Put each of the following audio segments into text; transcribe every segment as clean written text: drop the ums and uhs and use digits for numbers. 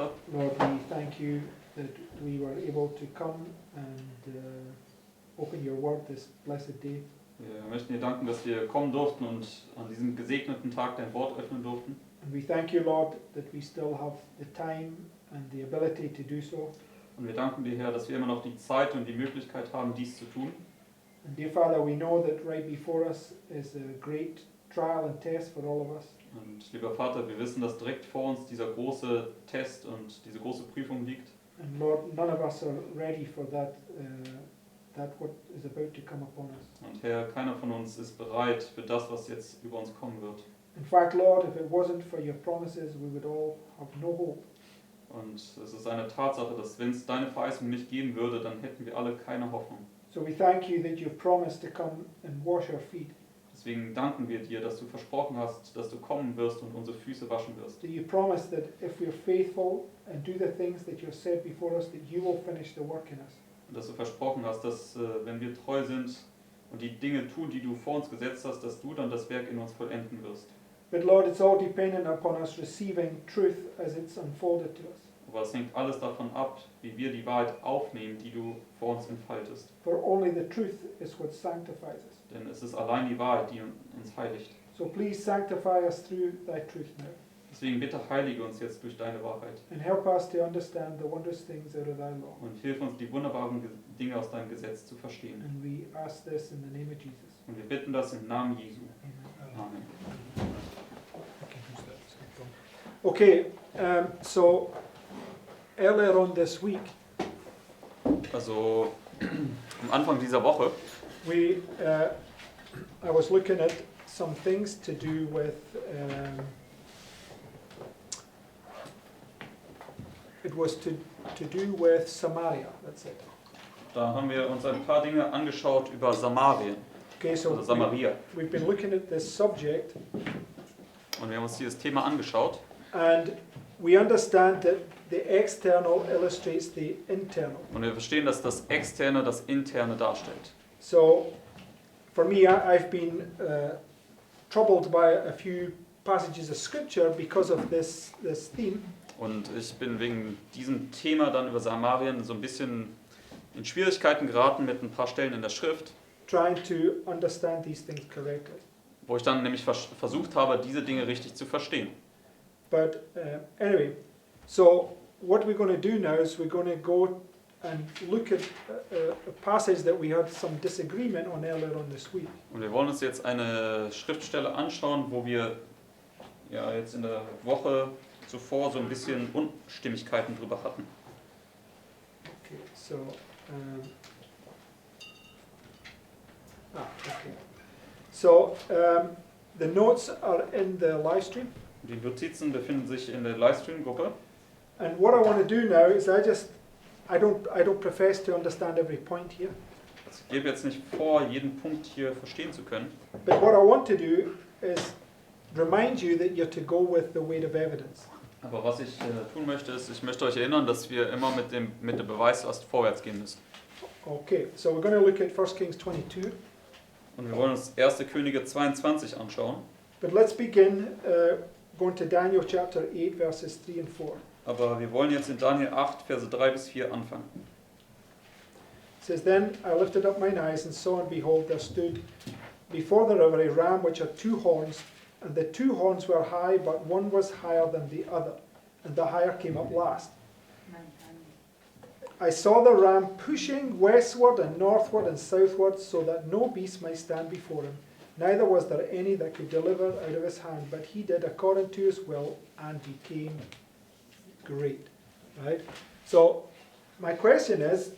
Vater. Lord, we thank you that we were able to come and open your word this blessed day. Wir möchten dir danken, dass wir kommen durften und an diesem gesegneten Tag dein Wort öffnen durften. And we thank you, Lord, that we still have the time and the ability to do so. Und wir danken dir, Herr, dass wir immer noch die Zeit und die Möglichkeit haben, dies zu tun. And dear Father, we know that right before us is a great trial and test for all of us. Und lieber Vater, wir wissen, dass direkt vor uns dieser große Test und diese große Prüfung liegt. And Lord, none of us are ready for that what is about to come upon us. Und Herr, keiner von uns ist bereit für das, was jetzt über uns kommen wird. In fact, Lord, if it wasn't for your promises, we would all have no hope. Und es ist eine Tatsache, dass wenn es deine Verheißung nicht geben würde, dann hätten wir alle keine Hoffnung. So we thank you that you've promised to come and wash our feet. Deswegen danken wir dir, dass du versprochen hast, dass du kommen wirst und unsere Füße waschen wirst. That you promise that if we're faithful and do the things that you've said before us, that you will finish the work in us. Und dass du versprochen hast, dass wenn wir treu sind und die Dinge tun, die du vor uns gesetzt hast, dass du dann das Werk in uns vollenden wirst. But Lord, it's all dependent upon us receiving truth as it's unfolded to us. Aber es hängt alles davon ab, wie wir die Wahrheit aufnehmen, die du vor uns entfaltest. For only the truth is what sanctifies us. Denn es ist allein die Wahrheit, die uns heiligt. So please sanctify us through thy truth now. Deswegen bitte heilige uns jetzt durch deine Wahrheit. And help us to understand the wondrous things out of thy law. Und hilf uns, die wunderbaren Dinge aus deinem Gesetz zu verstehen. And we ask this in the name of Jesus. Und wir bitten das im Namen Jesu. Amen. Amen. Okay, so earlier on this week, Also am Anfang dieser Woche I was looking at some things to do with it was to do with Samaria. That's it. Da haben wir uns ein paar Dinge angeschaut über Samarien, Okay, so oder Samaria. we've been looking at this subject, Und wir haben uns dieses Thema angeschaut. and we understand that the external illustrates the internal. Und wir verstehen, dass das Externe das Interne darstellt. So, for me, I've been troubled by a few passages of scripture because of this theme. Und ich bin wegen diesem Thema dann über Samarien so ein bisschen in Schwierigkeiten geraten mit ein paar Stellen in der Schrift, Trying to understand these things correctly. wo ich dann nämlich versucht habe, diese Dinge richtig zu verstehen. But anyway, so what we're going to do now is we're going to go and look at a passage that we had some disagreement on earlier on this week. Und wir wollen uns jetzt eine Schriftstelle anschauen, wo wir ja jetzt in der Woche zuvor so ein bisschen Unstimmigkeiten drüber hatten. Okay, so okay. So the notes are in the live stream. Die Notizen befinden sich in der Livestream-Gruppe. And what I want to do now is I don't profess to understand every point here. Ich gebe jetzt nicht vor, jeden Punkt hier verstehen zu können. But what I want to do is remind you that you're to go with the weight of evidence. Aber was ich tun möchte, ist, ich möchte euch erinnern, dass wir immer mit der Beweislast vorwärts gehen müssen. Okay, so we're going to look at 1 Kings 22. Und wir wollen uns 1. Könige 22 anschauen. But let's begin going to Daniel chapter 8, verses 3 and 4. Aber wir wollen jetzt in Daniel 8, Verse 3 bis 4 anfangen. It says, Then I lifted up mine eyes and saw, and behold, there stood before the river a ram which had two horns, and the two horns were high, but one was higher than the other, and the higher came up last. I saw the ram pushing westward and northward and southward, so that no beast might stand before him. Neither was there any that could deliver out of his hand, but he did according to his will and became great. Right? So, my question is,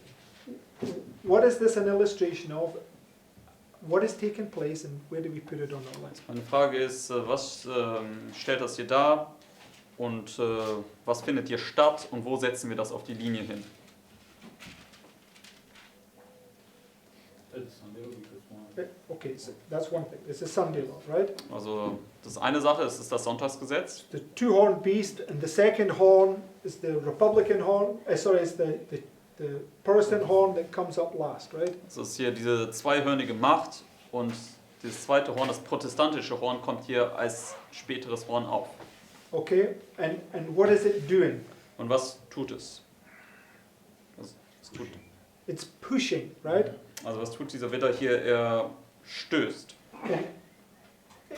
what is this an illustration of? What is taking place, and where do we put it on our list? Meine Frage ist, was stellt das hier dar und was findet hier statt und wo setzen wir das auf die Linie hin? Okay, so that's one thing. It's a Sunday law, right? Also das eine Sache ist das Sonntagsgesetz. The two-horned beast, and the second horn is the Republican horn. It's the Protestant horn that comes up last, right? Das ist hier diese zweihörnige Macht und das zweite Horn, das protestantische Horn, kommt hier als späteres Horn auf. Okay, and what is it doing? Und was tut es? Was tut? It's pushing, right? Also was tut dieser Widder hier? Er stößt. And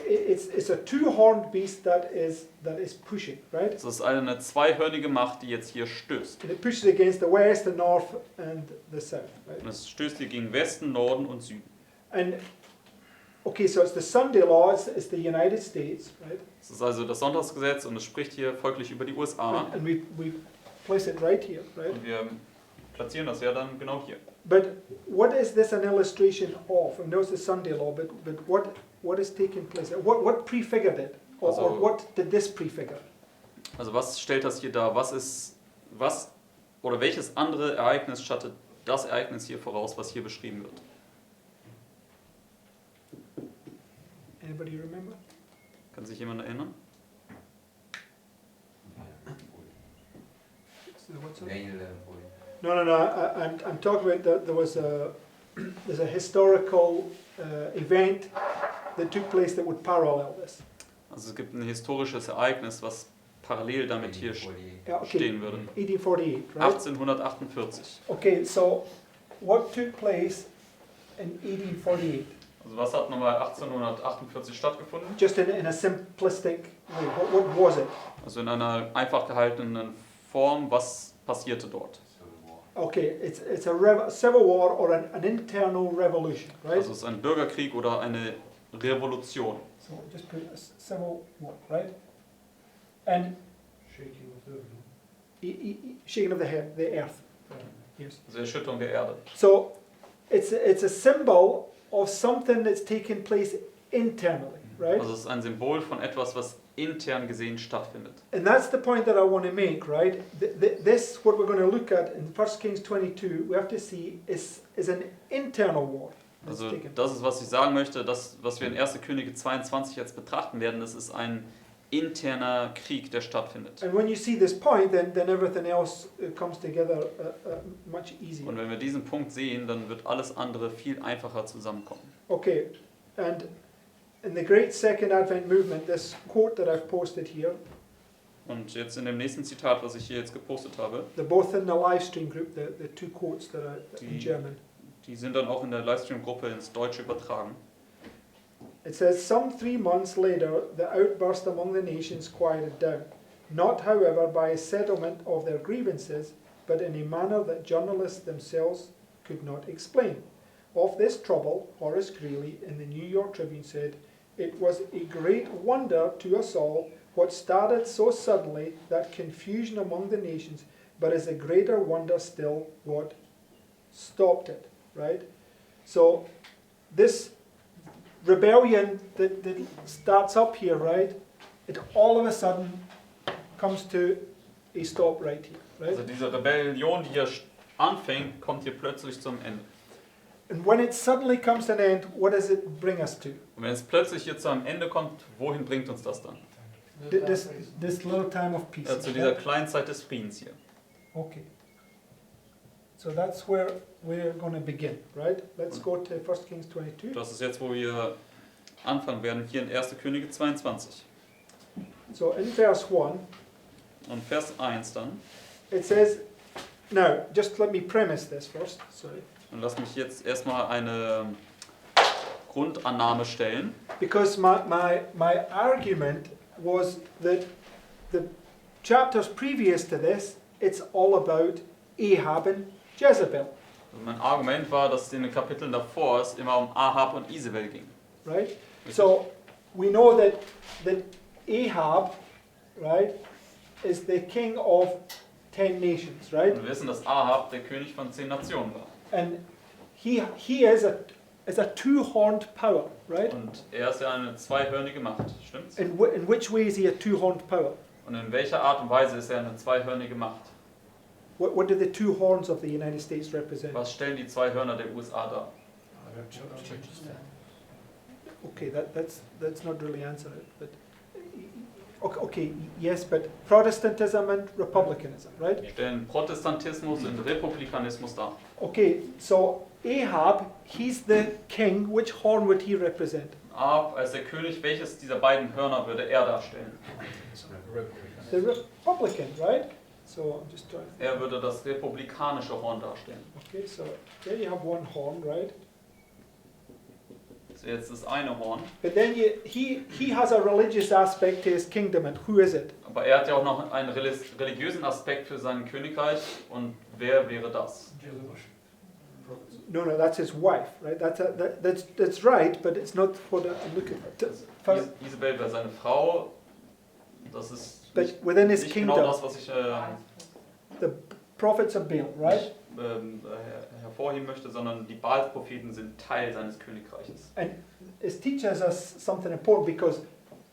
it's a two-horned beast that is pushing, right? Es ist eine zweihörnige Macht, die jetzt hier stößt. And it pushes against the west, the north, and the south, right? Und es stößt hier gegen Westen, Norden und Süden. And okay, so it's the Sunday law. It's the United States, right? Es ist also das Sonntagsgesetz und es spricht hier folglich über die USA. And we place it right here, right? Und wir platzieren das ja dann genau hier. But what is this an illustration of? I know it's the Sunday law, but what is taking place? What prefigured it? Or what did this prefigure? Also was stellt das hier dar? Was oder welches andere Ereignis schattet das Ereignis hier voraus, was hier beschrieben wird? Anybody remember? Kann sich jemand erinnern? So what's up? Daniel 11:40. No. I'm talking about that there's a historical event that took place that would parallel this. Also es gibt ein historisches Ereignis, was parallel damit hier 1848. Yeah, okay. stehen würde. 1848, right? 1848. Okay, so what took place in 1848? Also was hat nochmal 1848 stattgefunden? Just in a simplistic way, what was it? Also in einer einfach gehaltenen Form, was passierte dort? Civil War. Okay, it's a civil war or an internal revolution, right? Also es ist ein Bürgerkrieg oder eine Revolution. So just put a civil war, right? And Shaking of the earth. shaking of the earth. Yes. Also Erschütterung der Erde. So it's a symbol of something that's taking place internally, right? Also es ist ein Symbol von etwas, was intern gesehen stattfindet. And that's the point that I want to make, right? This, what we're going to look at in 1 Kings 22, we have to see is an internal war. that's Also taken das ist, was ich sagen möchte, das, was wir in 1. Könige 22 jetzt betrachten werden, das ist ein interner Krieg, der stattfindet. And when you see this point, then everything else comes together much easier. Und wenn wir diesen Punkt sehen, dann wird alles andere viel einfacher zusammenkommen. Okay, and in the great second Advent movement, this quote that I've posted here, Und jetzt in dem nächsten Zitat, was ich hier jetzt gepostet habe, they're both in the live stream group, the two quotes that are in Die- German. die sind dann auch in der Livestream-Gruppe ins Deutsche übertragen. It says, some 3 months later, the outburst among the nations quieted down, not, however, by a settlement of their grievances, but in a manner that journalists themselves could not explain. Of this trouble, Horace Greeley in the New York Tribune said, it was a great wonder to us all what started so suddenly that confusion among the nations, but is a greater wonder still what stopped it, right? So this rebellion that starts up here, right, it all of a sudden comes to a stop right here, right? Also diese Rebellion, die hier anfängt, kommt hier plötzlich zum Ende. And when it suddenly comes to an end, what does it bring us to? Und wenn es plötzlich hier zu einem Ende kommt, wohin bringt uns das dann? This little time of peace. Zu dieser kleinen Zeit des Friedens hier. Okay. So that's where we're going to begin, right? Let's go to 1 Kings 22. Das ist jetzt, wo wir anfangen werden, hier in 1. Könige 22. So in verse 1, Und Vers 1 dann. it says, now, just let me premise this first, sorry. Und lass mich jetzt erstmal eine Grundannahme stellen. Because my argument was that the chapters previous to this, it's all about Ahab and Jezebel, Und mein Argument war, dass es in den Kapiteln davor es immer um Ahab und Isabel ging. right? So we know that Ahab, right, is the king of 10 nations, right? Und wir wissen, dass Ahab der König von 10 Nationen war. And he is a two-horned power, right? Und er ist ja eine zweihörnige Macht, stimmt's? In which way is he a two-horned power? Und in welcher Art und Weise ist er eine zweihörnige Macht? What do the two horns of the United States represent? Was stellen die zwei Hörner der USA dar? Okay, that's not really answered it, but okay, yes, but Protestantism and republicanism, right? Die stellen Protestantismus und Republikanismus dar. Okay, so Ahab, he's the king. Which horn would he represent? Ahab als der König, welches dieser beiden Hörner würde er darstellen? The Republican, right? So I'm just trying to think. Er würde das republikanische Horn darstellen. Okay, so there you have one horn, right? Das wäre jetzt das eine Horn. But then he has a religious aspect to his kingdom, and who is it? Aber er hat ja auch noch einen religiösen Aspekt für sein Königreich. Und wer wäre das? No, that's his wife, right? That's right, but it's not what I'm looking for. Isabel wäre seine Frau. Das ist But nicht, within his nicht kingdom, genau das, was ich the prophets of Baal, right? nicht, hervorheben möchte, sondern die Baal-Propheten sind Teil seines Königreiches. And it teaches us something important because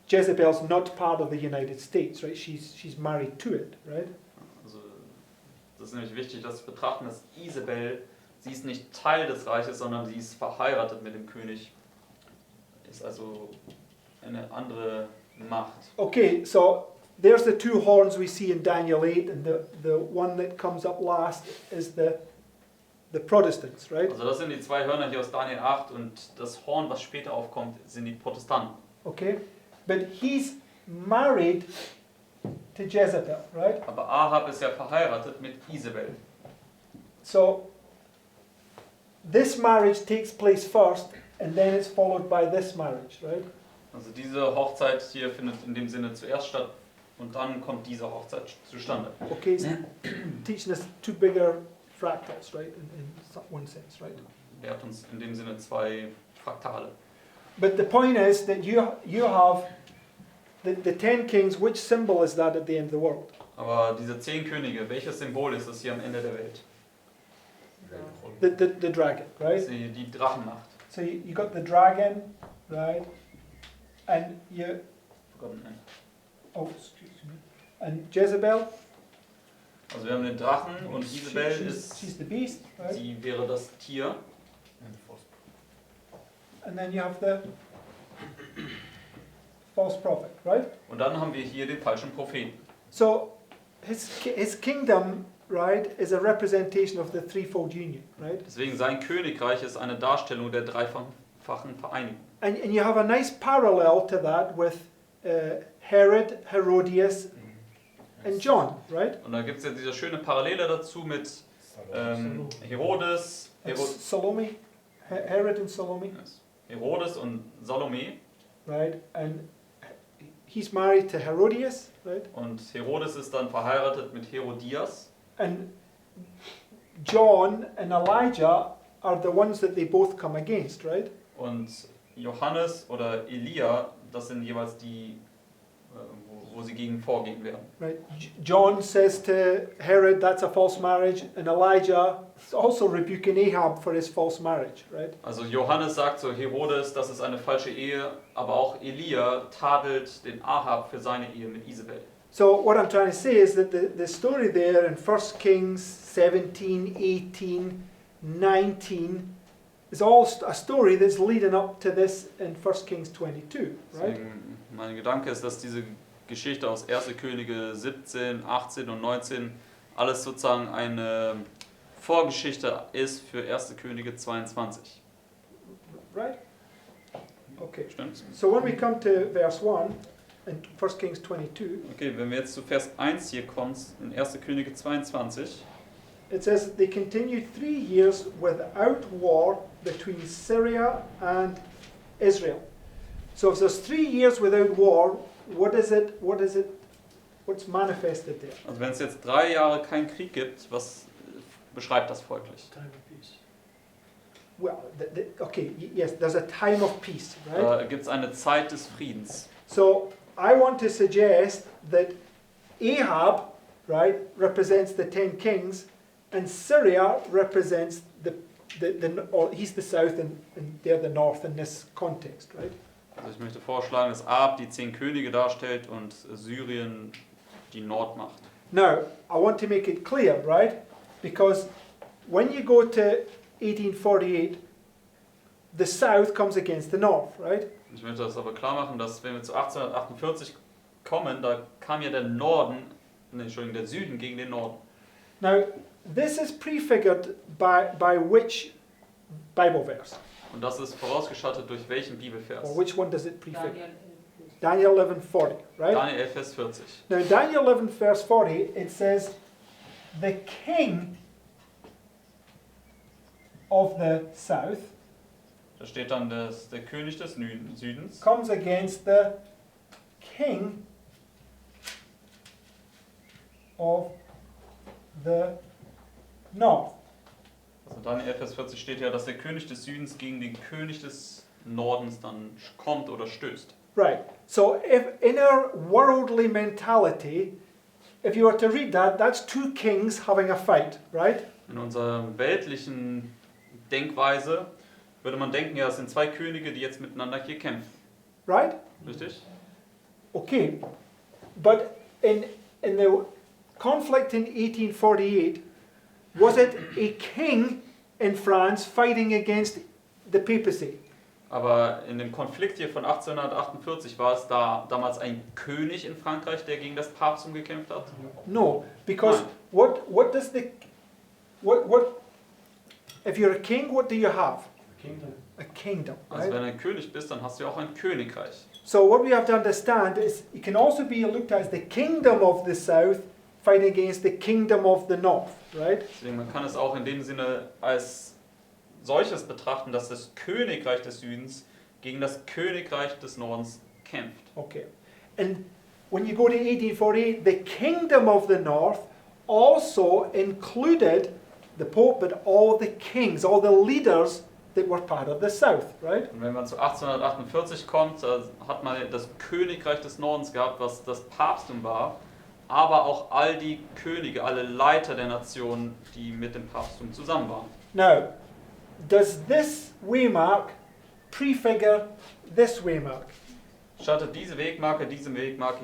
Jezebel's not part of the United States, right? She's married to it, right? Also, das ist nämlich wichtig, dass wir betrachten, dass Isabel, sie ist nicht Teil des Reiches, sondern sie ist verheiratet mit dem König. Ist also eine andere Macht. Okay, so there's the two horns we see in Daniel 8, and the one that comes up last is the Protestants, right? Also das sind die zwei Hörner hier aus Daniel 8 und das Horn, was später aufkommt, sind die Protestanten. Okay, but he's married to Jezebel, right? Aber Ahab ist ja verheiratet mit Isabel. So this marriage takes place first, and then it's followed by this marriage, right? Also diese Hochzeit hier findet in dem Sinne zuerst statt und dann kommt diese Hochzeit zustande. Okay, so teaching us two bigger fractals, right? In one sense, right? Er hat uns in dem Sinne zwei Fraktale. But the point is that you have the 10 kings. Which symbol is that at the end of the world? Aber diese 10 Könige, welches Symbol ist das hier am Ende der Welt? The dragon, right? Die Drachenmacht. So you got the dragon, right? And you, oh, excuse me. And Jezebel. Also wir haben den Drachen und Isabel she's the beast, right? sie wäre das Tier. And then you have the false prophet, right? Und dann haben wir hier den falschen Propheten. So his kingdom, right, is a representation of the threefold union, right? Deswegen sein Königreich ist eine Darstellung der dreifachen Vereinigung. And you have a nice parallel to that with Herod, Herodias, and John, right? Und da gibt es ja diese schöne Parallele dazu mit Herodes, Salome, Herod and Salome, Herodes und Salome. right? And he's married to Herodias, right? Und Herodes ist dann verheiratet mit Herodias. And John and Elijah are the ones that they both come against, right? Und Johannes oder Elia, das sind jeweils die, wo sie gegen vorgehen werden. Right. John says to Herod, that's a false marriage, and Elijah is also rebuking Ahab for his false marriage, right? Also Johannes sagt zu Herodes, das ist eine falsche Ehe, aber auch Elia tadelt den Ahab für seine Ehe mit Isabel. So what I'm trying to say is that the story there in 1 Kings 17, 18, 19 is all a story that's leading up to this in 1 Kings 22, right? Deswegen mein Gedanke ist, dass diese Geschichte aus 1. Könige 17, 18 und 19 alles sozusagen eine Vorgeschichte ist für 1. Könige 22. Right? Okay. Stimmt's? So when we come to verse 1 in 1 Kings 22, Okay, wenn wir jetzt zu Vers 1 hier kommen, in 1. Könige 22, it says they continued 3 years without war between Syria and Israel. So if there's 3 years without war, what's manifested there? also wenn es jetzt 3 Jahre keinen Krieg gibt, was beschreibt das folglich? Time of peace. Well, okay, yes, there's a time of peace, right? Da gibt es eine Zeit des Friedens. So I want to suggest that Ahab, right, represents the 10 kings, and Syria represents he's the south and they're the north in this context, right? Also ich möchte vorschlagen, dass Ahab die 10 Könige darstellt und Syrien die Nordmacht. Now, I want to make it clear, right? Because when you go to 1848, the south comes against the north, right? Ich möchte das aber klar machen, dass wenn wir zu 1848 kommen, da kam ja der Süden gegen den Norden. Now, this is prefigured by which Bible verse? Und das ist vorausgeschattet durch welchen Bibelvers? Or which one does it prefigure? Daniel 11:40, right? Daniel 11, Vers 40. Now in Daniel 11 verse 40 it says, the king of the south Da steht dann, dass der König des Südens comes against the king of the north. Also Daniel 11, Vers 40 steht ja, dass der König des Südens gegen den König des Nordens dann kommt oder stößt. Right. So if in our worldly mentality, if you were to read that, that's two kings having a fight, right? In unserer weltlichen Denkweise würde man denken, ja, es sind zwei Könige, die jetzt miteinander hier kämpfen. Right? Richtig? Okay. But in the conflict in 1848, was it a king in France fighting against the papacy? Aber in dem Konflikt hier von 1848 war es da damals ein König in Frankreich, der gegen das Papsttum gekämpft hat? No, because what does the what if you're a king, what do you have? Kingdom. A kingdom, Also right? wenn du ein König bist, dann hast du ja auch ein Königreich. So what we have to understand is it can also be looked at as the kingdom of the south fighting against the kingdom of the north, right? Deswegen man kann es auch in dem Sinne als solches betrachten, dass das Königreich des Südens gegen das Königreich des Nordens kämpft. Okay. And when you go to 1848, the kingdom of the north also included the Pope, but all the kings, all the leaders that were part of the south, right? Und wenn man zu 1848 kommt, da hat man das Königreich des Nordens gehabt, was das Papsttum war, aber auch all die Könige, alle Leiter der Nationen, die mit dem Papsttum zusammen waren. Now, does this waymark prefigure this waymark? Schaltet diese Wegmarke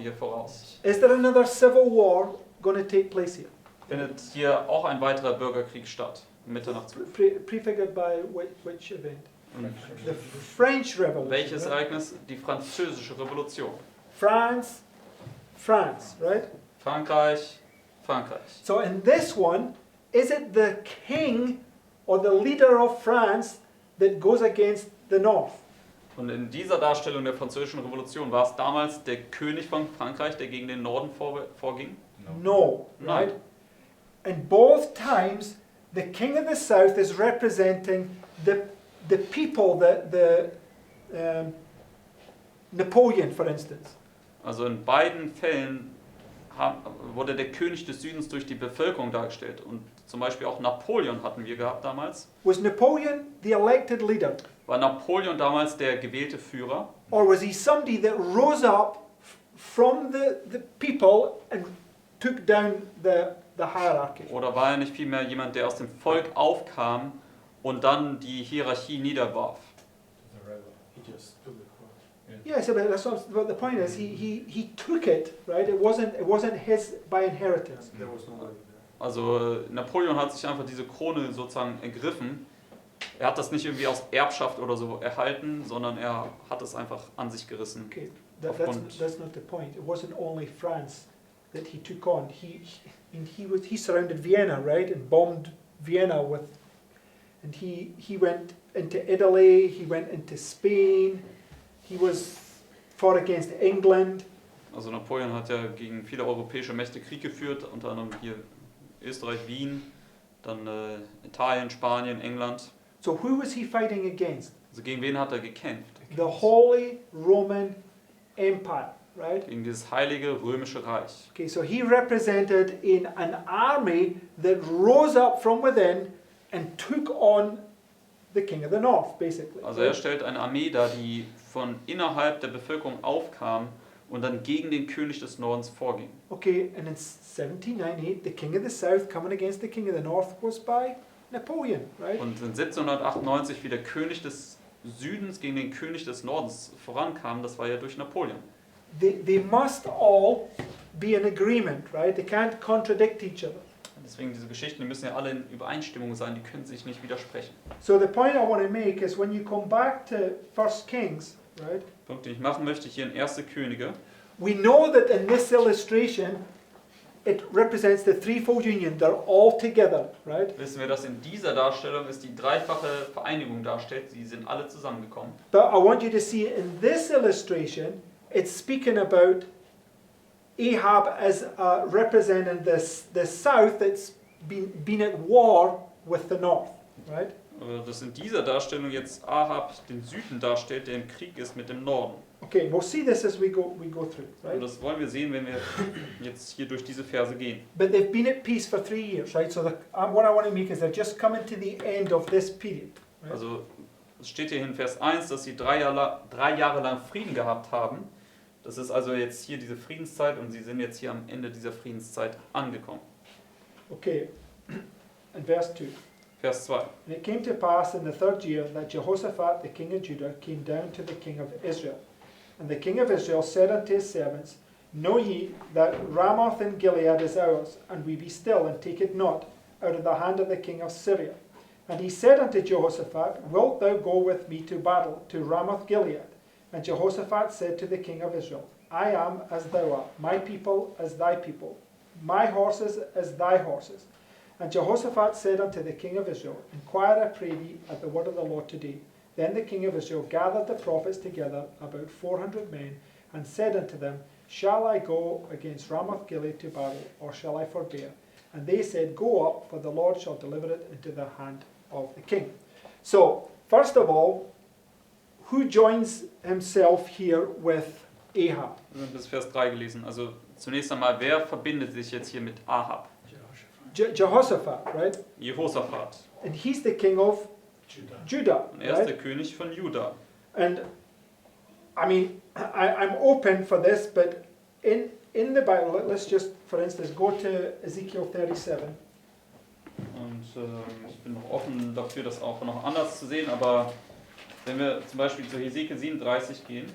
hier voraus. Is there another civil war going to take place here? Findet hier auch ein weiterer Bürgerkrieg statt, um Mitternacht 12. Prefigured by which event? Und The French Revolution. welches right? Ereignis? Die französische Revolution. France, right? Frankreich. So in this one, is it the king or the leader of France that goes against the north? Und in dieser Darstellung der französischen Revolution war es damals der König von Frankreich, der gegen den Norden vorging? No, right? And both times, the king of the south is representing the people, Napoleon, for instance. Also in beiden Fällen wurde der König des Südens durch die Bevölkerung dargestellt. Und zum Beispiel auch Napoleon hatten wir gehabt damals. Was Napoleon the elected leader? War Napoleon damals der gewählte Führer? Or was he somebody that rose up from the people and took down the hierarchy? Oder war er nicht vielmehr jemand, der aus dem Volk aufkam und dann die Hierarchie niederwarf? The rebel. He just took the crown. Yes, but that's what the point is. He took it, right? It wasn't his by inheritance. There was nobody there. Also Napoleon hat sich einfach diese Krone sozusagen ergriffen. Er hat das nicht irgendwie aus Erbschaft oder so erhalten, sondern er hat es einfach an sich gerissen. Okay, Aufgrund- that's not the point. It wasn't only France that he took on. He surrounded Vienna, right, and bombed Vienna with, and he went into Italy. He went into Spain. He fought against England. Also Napoleon hat ja gegen viele europäische Mächte Krieg geführt, unter anderem hier Österreich, Wien, dann Italien, Spanien, England. So who was he fighting against? Also gegen wen hat er gekämpft? The Holy Roman Empire, right? Gegen dieses heilige römische Reich. Okay, so he represented in an army that rose up from within and took on the king of the north, basically. Also er stellt eine Armee dar, die von innerhalb der Bevölkerung aufkam und dann gegen den König des Nordens vorging. Okay, and in 1798, the king of the south coming against the king of the north was by Napoleon, right? Und in 1798, wie der König des Südens gegen den König des Nordens vorankam, das war ja durch Napoleon. They must all be in agreement, right? They can't contradict each other. Deswegen diese Geschichten, die müssen ja alle in Übereinstimmung sein, die können sich nicht widersprechen. So the point I want to make is when you come back to 1 Kings, right? Der Punkt, den ich machen möchte, hier in 1. Könige. We know that in this illustration, it represents the threefold union. They're all together, right? Wissen wir, dass in dieser Darstellung es die dreifache Vereinigung darstellt. Sie sind alle zusammengekommen. But I want you to see in this illustration, it's speaking about Ahab as representing the south that's been at war with the north, right? Das in dieser Darstellung jetzt Ahab den Süden darstellt, der im Krieg ist mit dem Norden. Okay, we'll see this as we go through, Und right? das wollen wir sehen, wenn wir jetzt hier durch diese Verse gehen. But they've been at peace for 3 years, right? So what I want to make is they're just coming to the end of this period. Right? Also es steht hier in Vers 1, dass sie 3 Jahre lang Frieden gehabt haben. Das ist also jetzt hier diese Friedenszeit und sie sind jetzt hier am Ende dieser Friedenszeit angekommen. Okay, and verse 2. Vers 2. And it came to pass in the 3rd year that Jehoshaphat the king of Judah came down to the king of Israel. And the king of Israel said unto his servants, Know ye that Ramoth in Gilead is ours, and we be still, and take it not out of the hand of the king of Syria. And he said unto Jehoshaphat, Wilt thou go with me to battle to Ramoth Gilead? And Jehoshaphat said to the king of Israel, I am as thou art, my people as thy people, my horses as thy horses. And Jehoshaphat said unto the king of Israel, Inquire, I pray thee, at the word of the Lord today. Then the king of Israel gathered the prophets together, about 400 men, and said unto them, Shall I go against Ramoth Gilead to battle, or shall I forbear? And they said, Go up, for the Lord shall deliver it into the hand of the king. So, first of all, who joins himself here with Ahab? Wir haben bis Vers 3 gelesen. Also zunächst einmal, wer verbindet sich jetzt hier mit Ahab? Jehoshaphat, right? Jehoshaphat. And he's the king of Judah, Und er ist right? der König von Juda. And I mean, I'm open for this, but in the Bible, let's just, for instance, go to Ezekiel 37. Und ich bin noch offen dafür, das auch noch anders zu sehen, aber wenn wir zum Beispiel zu Hesekiel 37 gehen,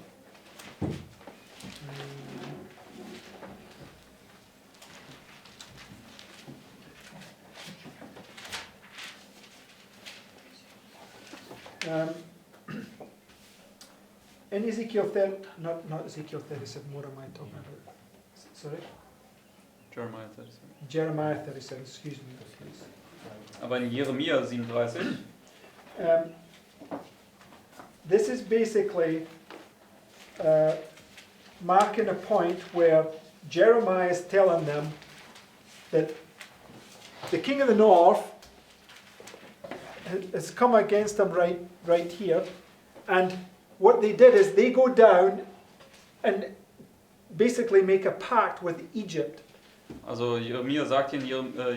In Ezekiel 30, not Ezekiel 37, what am I talking about? Sorry? Jeremiah 37. Jeremiah 37, excuse me, please. Aber in Jeremia 37, This is basically marking a point where Jeremiah is telling them that the king of the north has come against them right here, and what they did is they go down and basically make a pact with Egypt. also Jeremia sagt hier in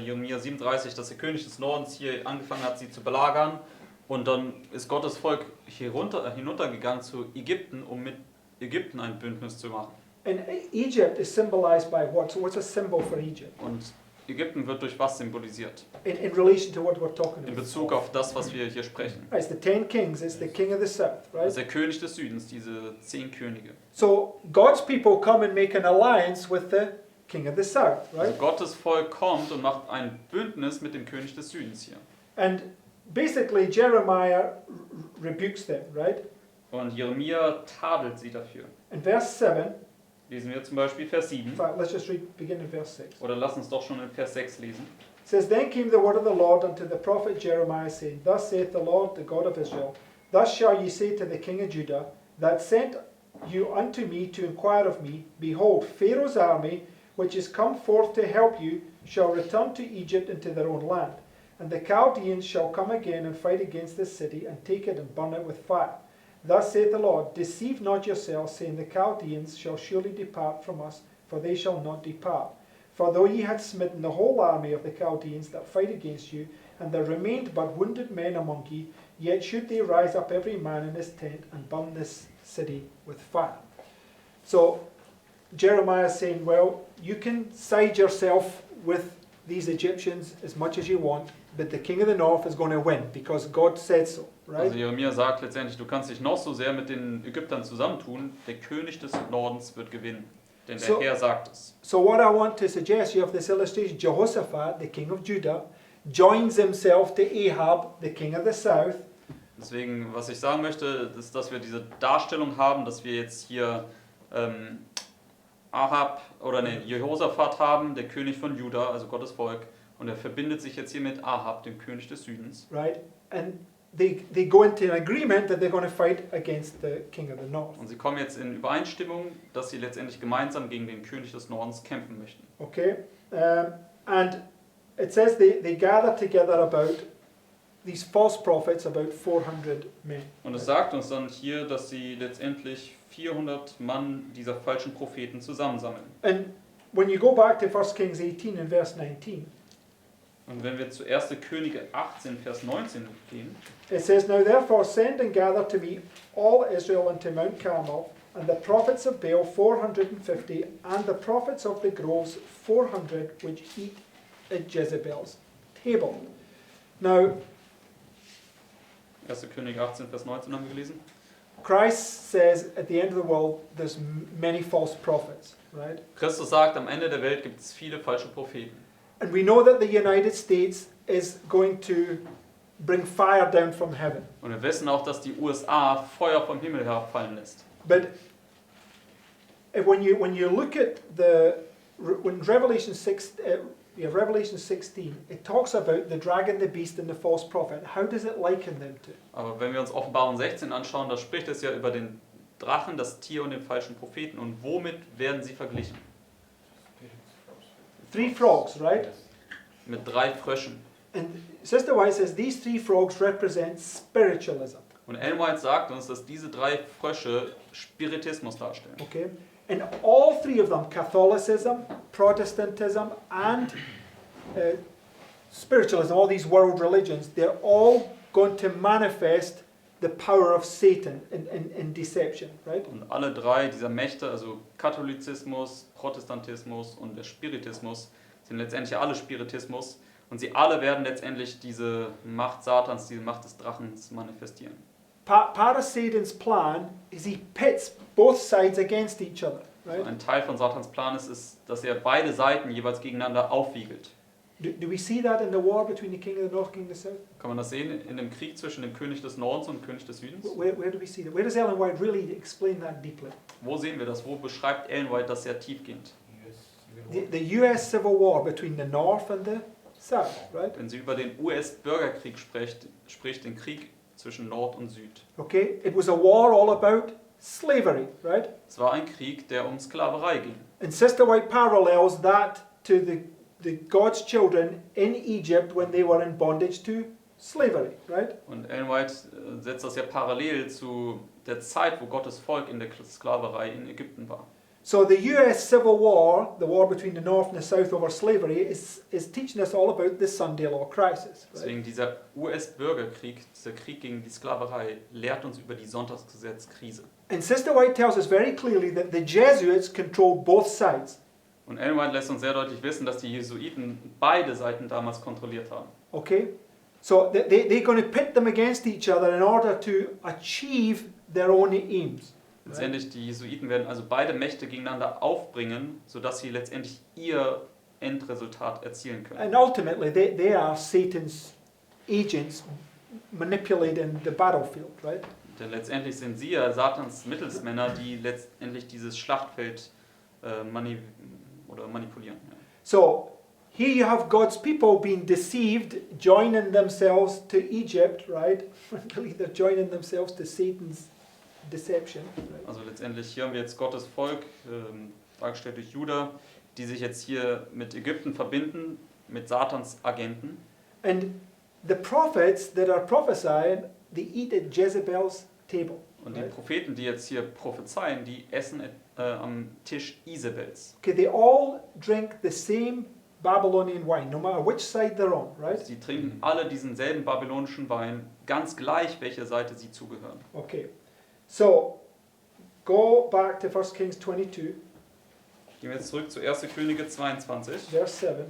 Jeremia 37, dass der König des Nordens hier angefangen hat, sie zu belagern. Und dann ist Gottes Volk hinuntergegangen zu Ägypten, um mit Ägypten ein Bündnis zu machen. And Egypt is symbolized by what? So what's a symbol for Egypt? Und Ägypten wird durch was symbolisiert? In relation to what we're talking In about. Bezug auf das, was wir hier sprechen. It's the 10 kings, it's the king of the south, Das right? ist der König des Südens, diese 10 Könige. So God's people come and make an alliance with the king of the south, Also right? Gottes Volk kommt und macht ein Bündnis mit dem König des Südens hier. And basically Jeremiah rebukes them, right? Und Jeremia tadelt sie dafür. In verse 7, Lesen wir zum Beispiel Vers 7. in fact, let's just begin in verse 6. Oder lass uns doch schon in Vers 6 lesen. It says, Then came the word of the Lord unto the prophet Jeremiah, saying, Thus saith the Lord, the God of Israel, Thus shall ye say to the king of Judah, that sent you unto me to inquire of me, Behold, Pharaoh's army, which is come forth to help you, shall return to Egypt into their own land. And the Chaldeans shall come again and fight against this city, and take it and burn it with fire. Thus saith the Lord, Deceive not yourselves, saying, The Chaldeans shall surely depart from us, for they shall not depart. For though ye had smitten the whole army of the Chaldeans that fight against you, and there remained but wounded men among ye, yet should they rise up every man in his tent, and burn this city with fire. So Jeremiah is saying, well, you can side yourself with these Egyptians as much as you want, but the king of the north is going to win, because God said so, right? Also Jeremia sagt letztendlich, du kannst dich noch so sehr mit den Ägyptern zusammentun, der König des Nordens wird gewinnen. Denn der So- Herr sagt es. So what I want to suggest, you have this illustration, Jehoshaphat, the king of Judah, joins himself to Ahab, the king of the south. Deswegen, was ich sagen möchte, ist, dass wir diese Darstellung haben, dass wir jetzt hier Ahab oder Jehoshaphat haben, der König von Juda, also Gottes Volk, und er verbindet sich jetzt hier mit Ahab, dem König des Südens. Right? And they go into an agreement that they're going to fight against the king of the north. Und sie kommen jetzt in Übereinstimmung, dass sie letztendlich gemeinsam gegen den König des Nordens kämpfen möchten. Okay? And it says they gather together about these false prophets, about 400 men. Und es sagt uns dann hier, dass sie letztendlich 400 Mann dieser falschen Propheten zusammensammeln. And when you go back to 1 Kings 18 and verse 19, Und wenn wir zu 1. Könige 18, Vers 19 gehen, it says, Now therefore send and gather to me all Israel unto Mount Carmel, and the prophets of Baal 450, and the prophets of the groves 400, which eat at Jezebel's table. Now, 1. Könige 18, Vers 19 haben wir gelesen. Christ says at the end of the world there's many false prophets, right? Christus sagt, am Ende der Welt gibt es viele falsche Propheten. And we know that the United States is going to bring fire down from heaven. Und wir wissen auch, dass die USA Feuer vom Himmel herabfallen lässt. But when you look at when Revelation 16, it talks about the dragon, the beast, and the false prophet. How does it liken them to? Aber wenn wir uns Offenbarung 16 anschauen, da spricht es ja über den Drachen, das Tier und den falschen Propheten. Und womit werden sie verglichen? 3 frogs, right? Mit 3 Fröschen. And Sister White says these 3 frogs represent spiritualism. Und Ellen White sagt uns, dass diese 3 Frösche Spiritismus darstellen. Okay? And all 3 of them, Catholicism, Protestantism, and spiritualism, all these world religions, they're all going to manifest the power of Satan in deception, right? Und alle 3 dieser Mächte, also Katholizismus, Protestantismus und der Spiritismus, sind letztendlich alle Spiritismus. Und sie alle werden letztendlich diese Macht Satans, diese Macht des Drachens manifestieren. Part of Satan's plan is he pits both sides against each other, So right? ein Teil von Satans Plan ist, dass er beide Seiten jeweils gegeneinander aufwiegelt. Do we see that in the war between the king of the north and king of the south? Kann man das sehen in dem Krieg zwischen dem König des Nordens und dem König des Südens? Where do we see that? Where does Ellen White really explain that deeply? Wo sehen wir das? Wo beschreibt Ellen White das sehr tiefgehend? The US Civil War between the north and the south, right? Wenn sie über den US-Bürgerkrieg spricht den Krieg zwischen Nord und Süd. Okay, it was a war all about slavery, right? Es war ein Krieg, der um Sklaverei ging. And Sister White parallels that to the God's children in Egypt when they were in bondage to slavery, right? Und Ellen White setzt das ja parallel zu der Zeit, wo Gottes Volk in der Sklaverei in Ägypten war. So the US Civil War, the war between the North and the South over slavery, is teaching us all about the Sunday law crisis. Right? Deswegen dieser US-Bürgerkrieg, dieser Krieg gegen die Sklaverei, lehrt uns über die Sonntagsgesetzkrise. And Sister White tells us very clearly that the Jesuits controlled both sides. Und Ellen White lässt uns sehr deutlich wissen, dass die Jesuiten beide Seiten damals kontrolliert haben. Okay? So they're going to pit them against each other in order to achieve their own aims. Letztendlich, die Jesuiten werden also beide Mächte gegeneinander aufbringen, sodass sie letztendlich ihr Endresultat erzielen können. And ultimately, they are Satan's agents manipulating the battlefield, right? Denn letztendlich sind sie ja Satans Mittelsmänner, die letztendlich dieses Schlachtfeld manipulieren. Ja. So, here you have God's people being deceived, joining themselves to Egypt, right? They're joining themselves to Satan's deception. Right? Also letztendlich hier haben wir jetzt Gottes Volk, dargestellt durch Juda, die sich jetzt hier mit Ägypten verbinden, mit Satans Agenten. And the prophets that are prophesying, they eat at Jezebel's table. Und die right? Propheten, die jetzt hier prophezeien, die essen am Tisch Isabels. Okay, they all drink the same Babylonian wine, no matter which side they're on, right? Sie trinken alle diesen selben babylonischen Wein, ganz gleich, welcher Seite sie zugehören. Okay, so go back to 1 Kings 22, Gehen wir jetzt zurück zu 1. Könige 22 verse 7.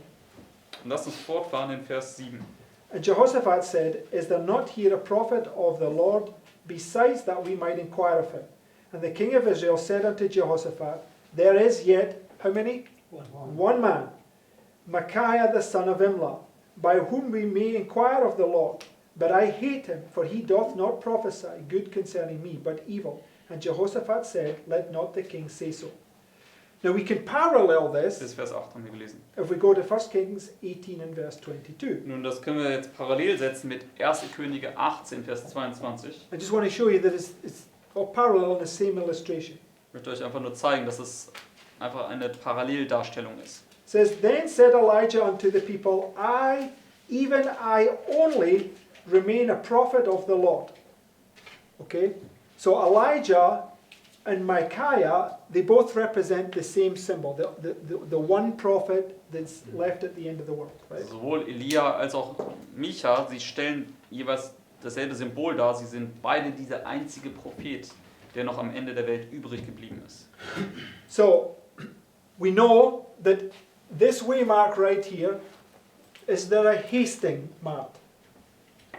und lasst uns fortfahren in Vers 7. And Jehoshaphat said, Is there not here a prophet of the Lord besides that we might inquire of him? And the king of Israel said unto Jehoshaphat, There is yet, how many? One man, Micaiah the son of Imlah, by whom we may inquire of the Lord. But I hate him, for he doth not prophesy good concerning me, but evil. And Jehoshaphat said, Let not the king say so. Now we can parallel Bis this Vers 8 haben wir gelesen. if we go to 1 Kings 18 and verse 22. Nun, das können wir jetzt parallel setzen mit 1. Könige 18, Vers 22. I just want to show you that it's all parallel in the same illustration. Ich möchte euch einfach nur zeigen, dass es einfach eine Paralleldarstellung ist. It says, Then said Elijah unto the people, even I only remain a prophet of the Lord. Okay? So Elijah and Micaiah, they both represent the same symbol, the one prophet that's left at the end of the world. Right? Also sowohl Elia als auch Micha, sie stellen jeweils dasselbe Symbol dar. Sie sind beide dieser einzige Prophet, der noch am Ende der Welt übrig geblieben ist. So we know that this waymark right here is there a hasting mark.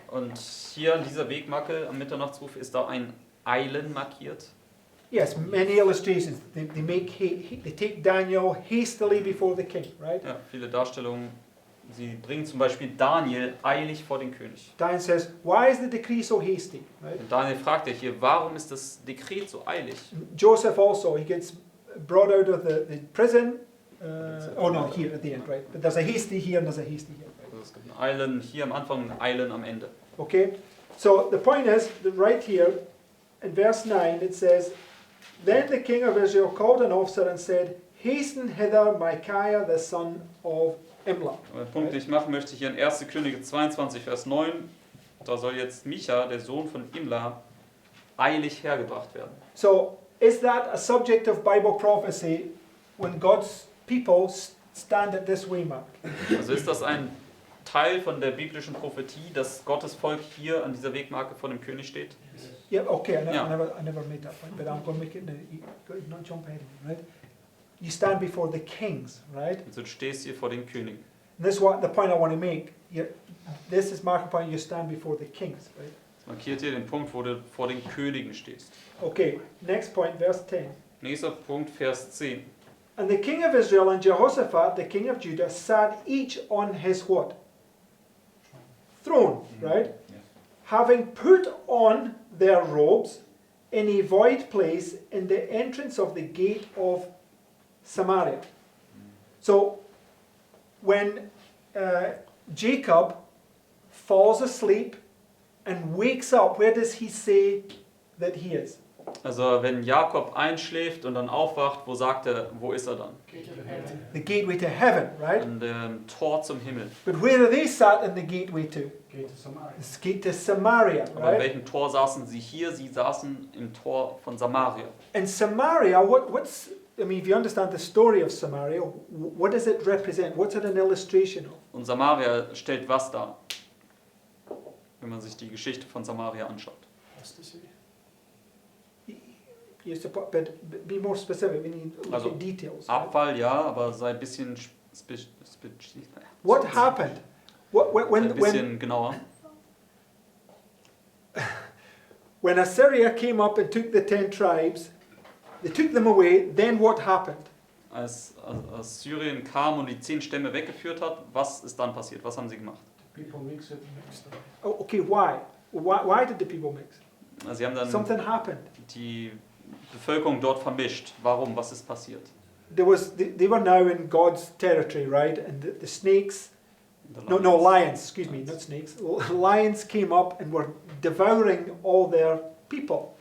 Und hier an dieser Wegmarke am Mitternachtsruf ist da ein Eilen markiert. Yes, many illustrations. They take Daniel hastily before the king, right? Ja, viele Darstellungen. Sie bringen zum Beispiel Daniel eilig vor den König. Daniel says, why is the decree so hasty? Right? Und Daniel fragt ja hier, warum ist das Dekret so eilig? Joseph also, he gets brought out of the prison. Oh no, here at the end, right? But there's a hasty here and there's a hasty here. Also es gibt ein Eilen hier am Anfang und ein Eilen am Ende. Okay, so the point is that right here in verse 9 it says, Then the king of Israel called an officer and said, Hasten hither Micaiah the son of Imlah. Aber den Punkt, den ich machen möchte, hier in 1. Könige 22, Vers 9, da soll jetzt Micha, der Sohn von Imla, eilig hergebracht werden. So is that a subject of Bible prophecy when God's people stand at this waymark? Also ist das ein Teil von der biblischen Prophetie, dass Gottes Volk hier an dieser Wegmarke vor dem König steht? Yeah, okay, I Yeah. never made that point, but I'm going to make it now. You not jump ahead of me, right? You stand before the kings, right? Also du stehst hier vor den Königen. And this is what the point I want to make. This is marking point you stand before the kings, right? Das markiert hier den Punkt, wo du vor den Königen stehst. Okay, next point, verse 10. Nächster Punkt, Vers 10. And the king of Israel and Jehoshaphat, the king of Judah, sat each on his what? Throne, right? Having put on their robes in a void place in the entrance of the gate of Samaria. So when Jacob falls asleep and wakes up, where does he say that he is? Also wenn Jakob einschläft und dann aufwacht, wo ist er dann? The gateway to heaven, right? An dem Tor zum Himmel. But where are they sat in the gateway to? Gate to Samaria. It's gate to Samaria, Aber in right? welchem Tor saßen sie hier? Sie saßen im Tor von Samaria. And Samaria, what's, I mean, if you understand the story of Samaria, what does it represent? What's it an illustration of? Und Samaria stellt was dar? Wenn man sich die Geschichte von Samaria anschaut. Apostasy. But be more specific, we need to look Also, at details. Right? Abfall ja, aber sei ein bisschen What happened? ein bisschen genauer. When Assyria came up and took the 10 tribes, they took them away, then what happened? Als Syrien kam und die 10 Stämme weggeführt hat, was ist dann passiert? Was haben sie gemacht? People mix it and mix them. Oh, okay, why? Why did the people mix? Also sie haben dann Something happened. die Bevölkerung dort vermischt. Warum? Was ist passiert? They were now in God's territory, right? And the snakes, lions, excuse me, not snakes. Lions came up and were devouring all their people.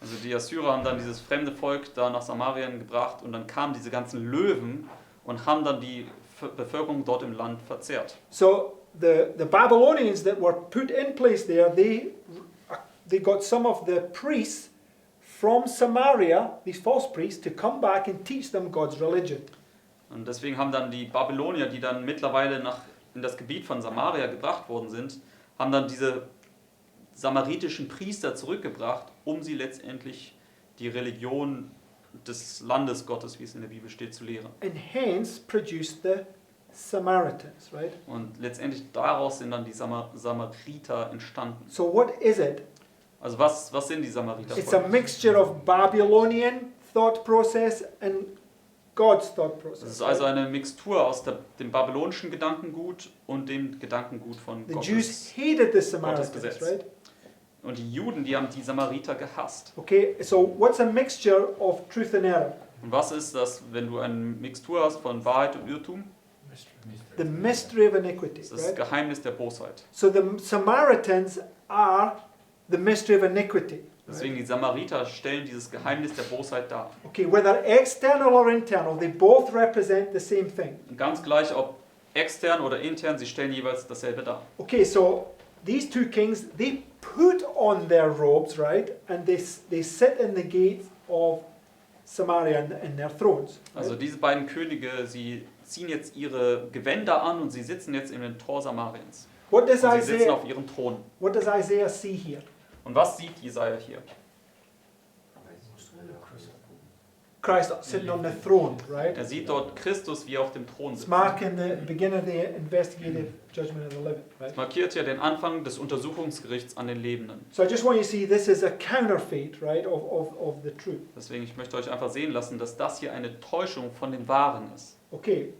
Also die Assyrer haben dann dieses fremde Volk da nach Samarien gebracht und dann kamen diese ganzen Löwen und haben dann die Bevölkerung dort im Land verzehrt. So the Babylonians that were put in place there, they got some of the priests from Samaria, these false priests, to come back and teach them God's religion. Und deswegen haben dann die Babylonier, die dann mittlerweile in das Gebiet von Samaria gebracht worden sind, haben dann diese samaritischen Priester zurückgebracht, um sie letztendlich die Religion des Landes Gottes, wie es in der Bibel steht, zu lehren. And hence produced the Samaritans, right? Und letztendlich daraus sind dann die Samariter entstanden. So what is it? Also was sind die Samariter? It's a mixture of Babylonian thought process and God's thought process. Es ist also eine Mixtur aus dem babylonischen Gedankengut und dem Gedankengut von The Gottes. Jews hated the Samaritans, Gesetz. right? Und die Juden, die haben die Samariter gehasst. Okay, so what's a mixture of truth and error? Und was ist das, wenn du eine Mixtur hast von Wahrheit und Irrtum? The mystery of iniquity, Das ist das right? Geheimnis der Bosheit. So the Samaritans are the mystery of iniquity. Deswegen die Samariter stellen dieses Geheimnis der Bosheit dar. Okay, whether external or internal, they both represent the same thing. Und ganz gleich, ob extern oder intern, sie stellen jeweils dasselbe dar. Okay, so these two kings, they put on their robes, right? And they sit in the gate of Samaria in their thrones. Right? Also diese beiden Könige, sie ziehen jetzt ihre Gewänder an und sie sitzen jetzt in den Tor Samariens. What does Und sie sitzen Isaiah, auf ihren Thron. what does Isaiah see here? Und was sieht Jesaja hier? Christ sitting on the throne, right? Er sieht dort Christus, wie er auf dem Thron It's sitzt. marking the beginning of the investigative judgment of the living, right? Es markiert ja den Anfang des Untersuchungsgerichts an den Lebenden. So I just want you to see this is a counterfeit, right, of the truth. Deswegen, ich möchte euch einfach sehen lassen, dass das hier eine Täuschung von dem Wahren ist. Okay,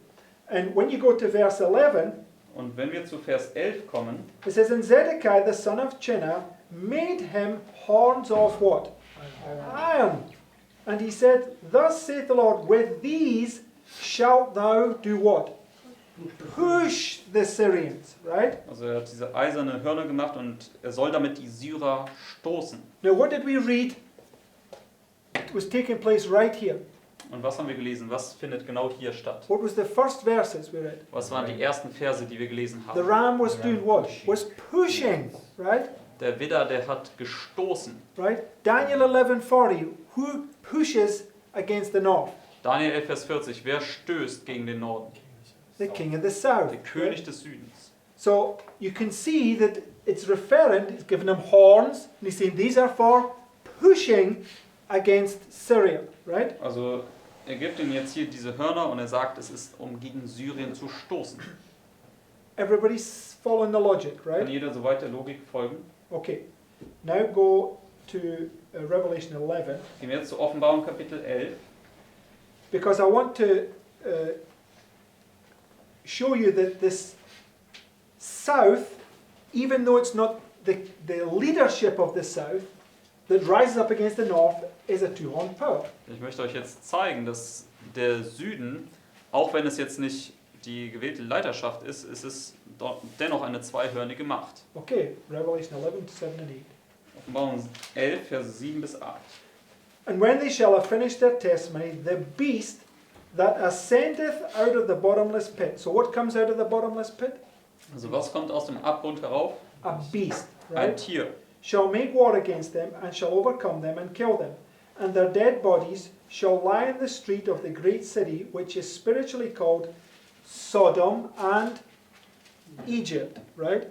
and when you go to verse 11, Und wenn wir zu Vers 11 kommen, it says, and Zedekiah the son of Chinna made him horns of what? Iron. And he said, thus saith the Lord, with these shalt thou do what? Push the Syrians, right? also er hat diese eiserne Hörner gemacht und er soll damit die Syrer stoßen. Now what did we read? It was taking place right here. Und was haben wir gelesen? Was findet genau hier statt? What was the first verses we read? Was waren die ersten Verse, die wir gelesen The haben? ram was doing what? Was pushing, right? Der Widder, der hat gestoßen. Right? Daniel 11:40, who pushes against the north? Daniel 11, Vers 40. Wer stößt gegen den Norden? The king of the south. Der König des Südens. So you can see that it's referring, it's giving them horns, and he's saying these are for pushing against Syria, right? Also er gibt ihnen jetzt hier diese Hörner und er sagt, es ist, um gegen Syrien zu stoßen. Everybody's following the logic, Kann right? jeder soweit der Logik folgen? Okay. Now go to Revelation 11, Gehen wir jetzt zu Offenbarung Kapitel 11. because I want to show you that this south, even though it's not the leadership of the south that rises up against the north, is a two-horned power. Ich möchte euch jetzt zeigen, dass der Süden, auch wenn es jetzt nicht die gewählte Leiterschaft ist, ist es dennoch eine zweihörnige Macht. Okay, Revelation 11, 7 and 8. Offenbarung 11, Verse 7 bis 8. And when they shall have finished their testimony, the beast that ascendeth out of the bottomless pit. So what comes out of the bottomless pit? Also was kommt aus dem Abgrund herauf? A beast, Ein right? Tier. Shall make war against them, and shall overcome them, and kill them. And their dead bodies shall lie in the street of the great city, which is spiritually called Sodom and Egypt, right?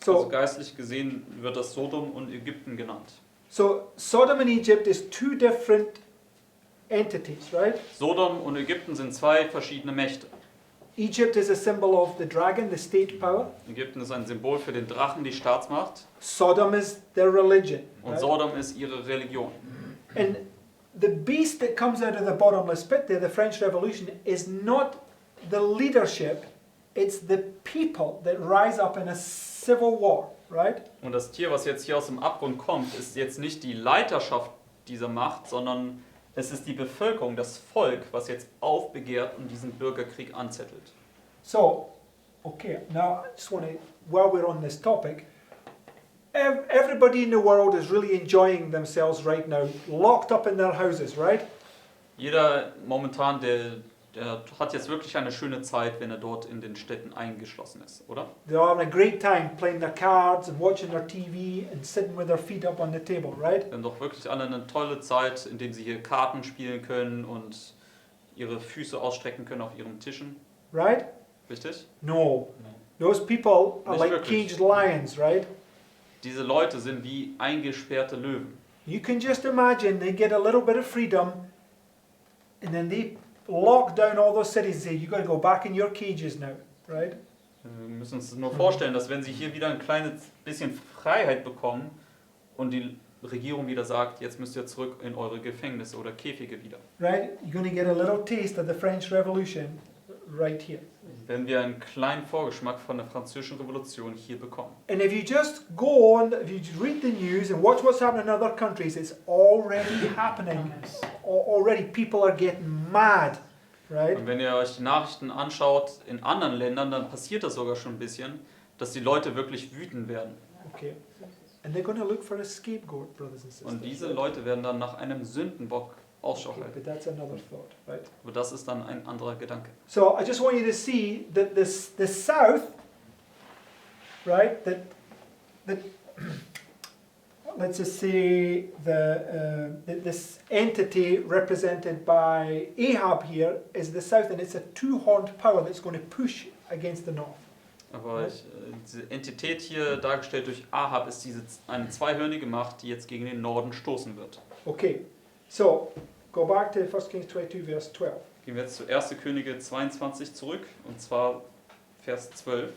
Also So, geistlich gesehen wird das Sodom und Ägypten genannt. so Sodom and Egypt is two different entities, right? Sodom und Ägypten sind zwei verschiedene Mächte. Egypt is a symbol of the dragon, the state power. Ägypten ist ein Symbol für den Drachen, die Staatsmacht. Sodom is their religion. Und Right? Sodom ist ihre Religion. And the beast that comes out of the bottomless pit there, the French Revolution, is not the leadership, it's the people that rise up in a civil war, right? Und das Tier, was jetzt hier aus dem Abgrund kommt, ist jetzt nicht die Leiterschaft dieser Macht, sondern es ist die Bevölkerung, das Volk, was jetzt aufbegehrt und diesen Bürgerkrieg anzettelt. So, okay, now I just want to, while we're on this topic, everybody in the world is really enjoying themselves right now, locked up in their houses, right? Jeder momentan, der hat jetzt wirklich eine schöne Zeit, wenn er dort in den Städten eingeschlossen ist, oder? They're having a great time playing their cards and watching their TV and sitting with their feet up on the table, right? Die haben doch wirklich alle eine tolle Zeit, indem sie hier Karten spielen können und ihre Füße ausstrecken können auf ihren Tischen. Right? Richtig? No. Those people are Nicht like wirklich. caged lions, right? Diese Leute sind wie eingesperrte Löwen. You can just imagine they get a little bit of freedom and then they lock down all those cities and say, you got to go back in your cages now, right? Wir müssen uns nur vorstellen, dass wenn sie hier wieder ein kleines bisschen Freiheit bekommen und die Regierung wieder sagt, jetzt müsst ihr zurück in eure Gefängnisse oder Käfige wieder. Right? You're going to get a little taste of the French Revolution right here. Wenn wir einen kleinen Vorgeschmack von der französischen Revolution hier bekommen. And if you just go on, if you read the news and watch what's happening in other countries, it's already happening. Already people are getting mad, right? Und wenn ihr euch die Nachrichten anschaut in anderen Ländern, dann passiert das sogar schon ein bisschen, dass die Leute wirklich wütend werden. Okay. And they're going to look for a scapegoat, brothers and sisters. Und diese Leute werden dann nach einem Sündenbock Ausschau Okay, halten. but that's another thought, right? Aber das ist dann ein anderer Gedanke. So I just want you to see that the South, right? That let's just say this entity represented by Ahab here is the South, and it's a two-horned power that's going to push against the North. Aber diese Entität hier dargestellt durch Ahab ist eine zweihörnige Macht, die jetzt gegen den Norden stoßen wird. Okay, so go back to 1 Kings 22, verse 12. Gehen wir jetzt zu 1. Könige 22 zurück, und zwar Vers 12.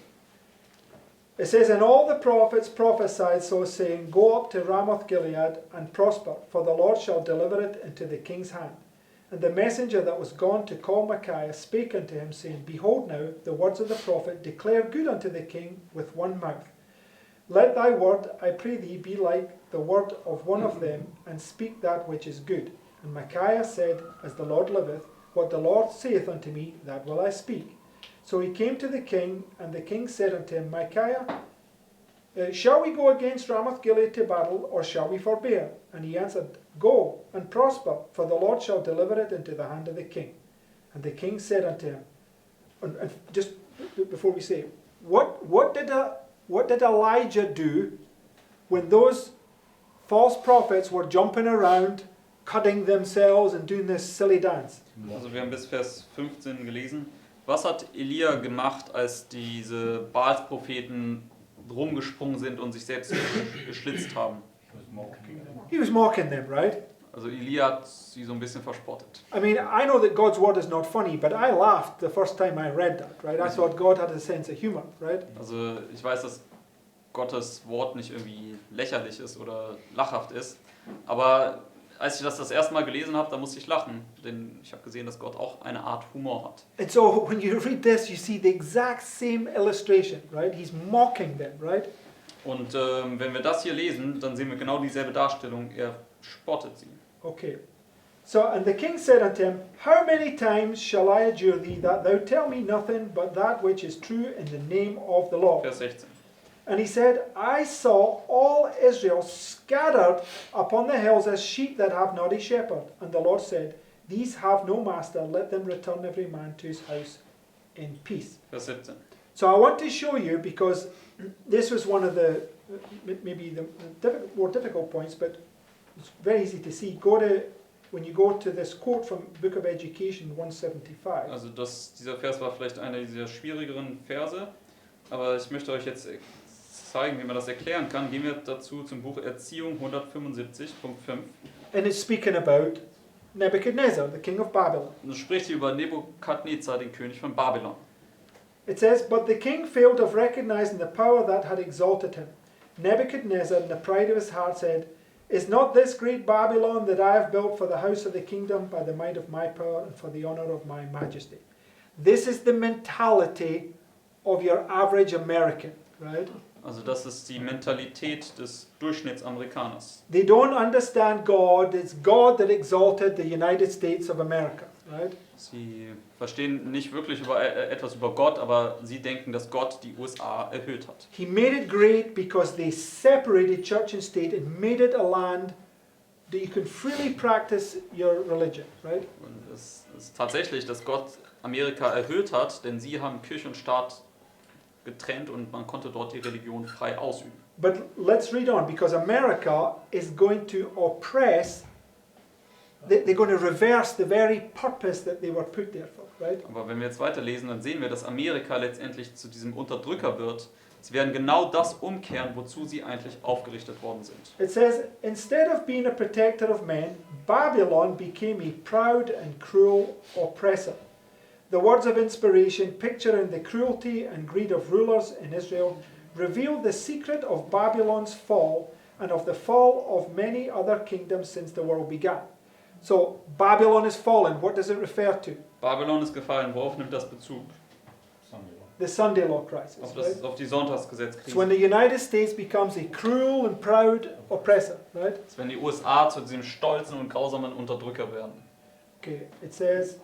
It says, and all the prophets prophesied so, saying, go up to Ramoth Gilead and prosper, for the Lord shall deliver it into the king's hand. And the messenger that was gone to call Micaiah spake unto him, saying, behold now, the words of the prophet declare good unto the king with one mouth. Let thy word, I pray thee, be like the word of one of them, and speak that which is good. And Micaiah said, as the Lord liveth, what the Lord saith unto me, that will I speak. So he came to the king, and the king said unto him, Micaiah, shall we go against Ramoth Gilead to battle, or shall we forbear? And he answered, go and prosper, for the Lord shall deliver it into the hand of the king. And the king said unto him, and just before we say, what did Elijah do when those false prophets were jumping around, cutting themselves and doing this silly dance? Also wir haben bis Vers 15 gelesen. Was hat Elia gemacht, als diese Baalspropheten rumgesprungen sind und sich selbst geschlitzt haben? He was mocking them, right? Also Elia hat sie so ein bisschen verspottet. I mean, I know that God's word is not funny, but I laughed the first time I read that, right? I thought God had a sense of humor, right? Also ich weiß, dass Gottes Wort nicht irgendwie lächerlich ist oder lachhaft ist, aber als ich das erste Mal gelesen habe, da musste ich lachen, denn ich habe gesehen, dass Gott auch eine Art Humor hat. And so when you read this, you see the exact same illustration, right? He's mocking them, right? Und wenn wir das hier lesen, dann sehen wir genau dieselbe Darstellung. Er spottet sie. Okay. So, and the king said unto him, how many times shall I adjure thee that thou tell me nothing but that which is true in the name of the Lord? Vers 16. And he said, I saw all Israel scattered upon the hills as sheep that have not a shepherd. And the Lord said, these have no master, let them return every man to his house in peace. Vers 17. So I want to show you, because this was one of the, maybe the more difficult points, but it's very easy to see. When you go to this quote from Book of Education 175. Also dieser Vers war vielleicht einer dieser schwierigeren Verse, aber ich möchte euch jetzt zeigen, wie man das erklären kann. Gehen wir dazu zum Buch Erziehung 175.5. And it's speaking about Nebuchadnezzar, the king of Babylon. Und es spricht hier über Nebukadnezar, den König von Babylon. It says, but the king failed of recognizing the power that had exalted him. Nebuchadnezzar, in the pride of his heart, said, is not this great Babylon that I have built for the house of the kingdom by the might of my power and for the honor of my majesty? This is the mentality of your average American, right? Also das ist die Mentalität des Durchschnittsamerikaners. They don't understand God. It's God that exalted the United States of America, right? Sie verstehen nicht wirklich etwas über Gott, aber sie denken, dass Gott die USA erhöht hat. He made it great because they separated church and state and made it a land that you can freely practice your religion, right? Und es ist tatsächlich, dass Gott Amerika erhöht hat, denn sie haben Kirche und Staat getrennt und man konnte dort die Religion frei ausüben. But let's read on, because America is going to oppress. They're going to reverse the very purpose that they were put there for, right? Aber wenn wir jetzt weiterlesen, dann sehen wir, dass Amerika letztendlich zu diesem Unterdrücker wird. Sie werden genau das umkehren, wozu sie eigentlich aufgerichtet worden sind. It says, instead of being a protector of men, Babylon became a proud and cruel oppressor. The words of inspiration, picturing the cruelty and greed of rulers in Israel, reveal the secret of Babylon's fall and of the fall of many other kingdoms since the world began. So, Babylon is fallen. What does it refer to? Babylon ist gefallen. Worauf nimmt das Bezug? the Sunday law crisis. Right? Auf die Sonntagsgesetzkrise. It's when the United States becomes a cruel and proud oppressor, right? Das ist, wenn die USA zu diesem stolzen und grausamen Unterdrücker werden. Okay, it says,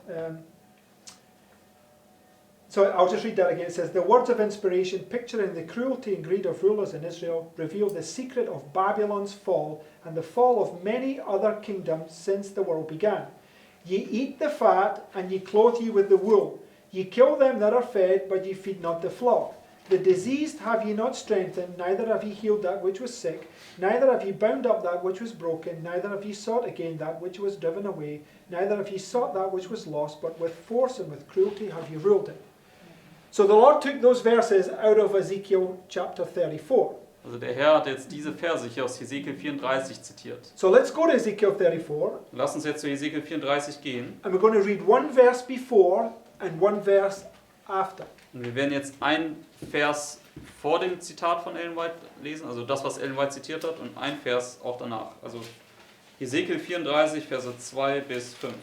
so I'll just read that again. It says, the words of inspiration picturing the cruelty and greed of rulers in Israel reveal the secret of Babylon's fall and the fall of many other kingdoms since the world began. Ye eat the fat and ye clothe you with the wool. Ye kill them that are fed, but ye feed not the flock. The diseased have ye not strengthened, neither have ye healed that which was sick, neither have ye bound up that which was broken, neither have ye sought again that which was driven away, neither have ye sought that which was lost, but with force and with cruelty have ye ruled it. So the Lord took those verses out of Ezekiel chapter 34. Also der Herr hat jetzt diese Verse hier aus Hesekiel 34 zitiert. So let's go to Ezekiel 34, Lass uns jetzt zu Hesekiel 34 gehen. and we're going to read one verse before and one verse after. Und wir werden jetzt einen Vers vor dem Zitat von Ellen White lesen, also das, was Ellen White zitiert hat, und einen Vers auch danach. Also Hesekiel 34, Verse 2 bis 5.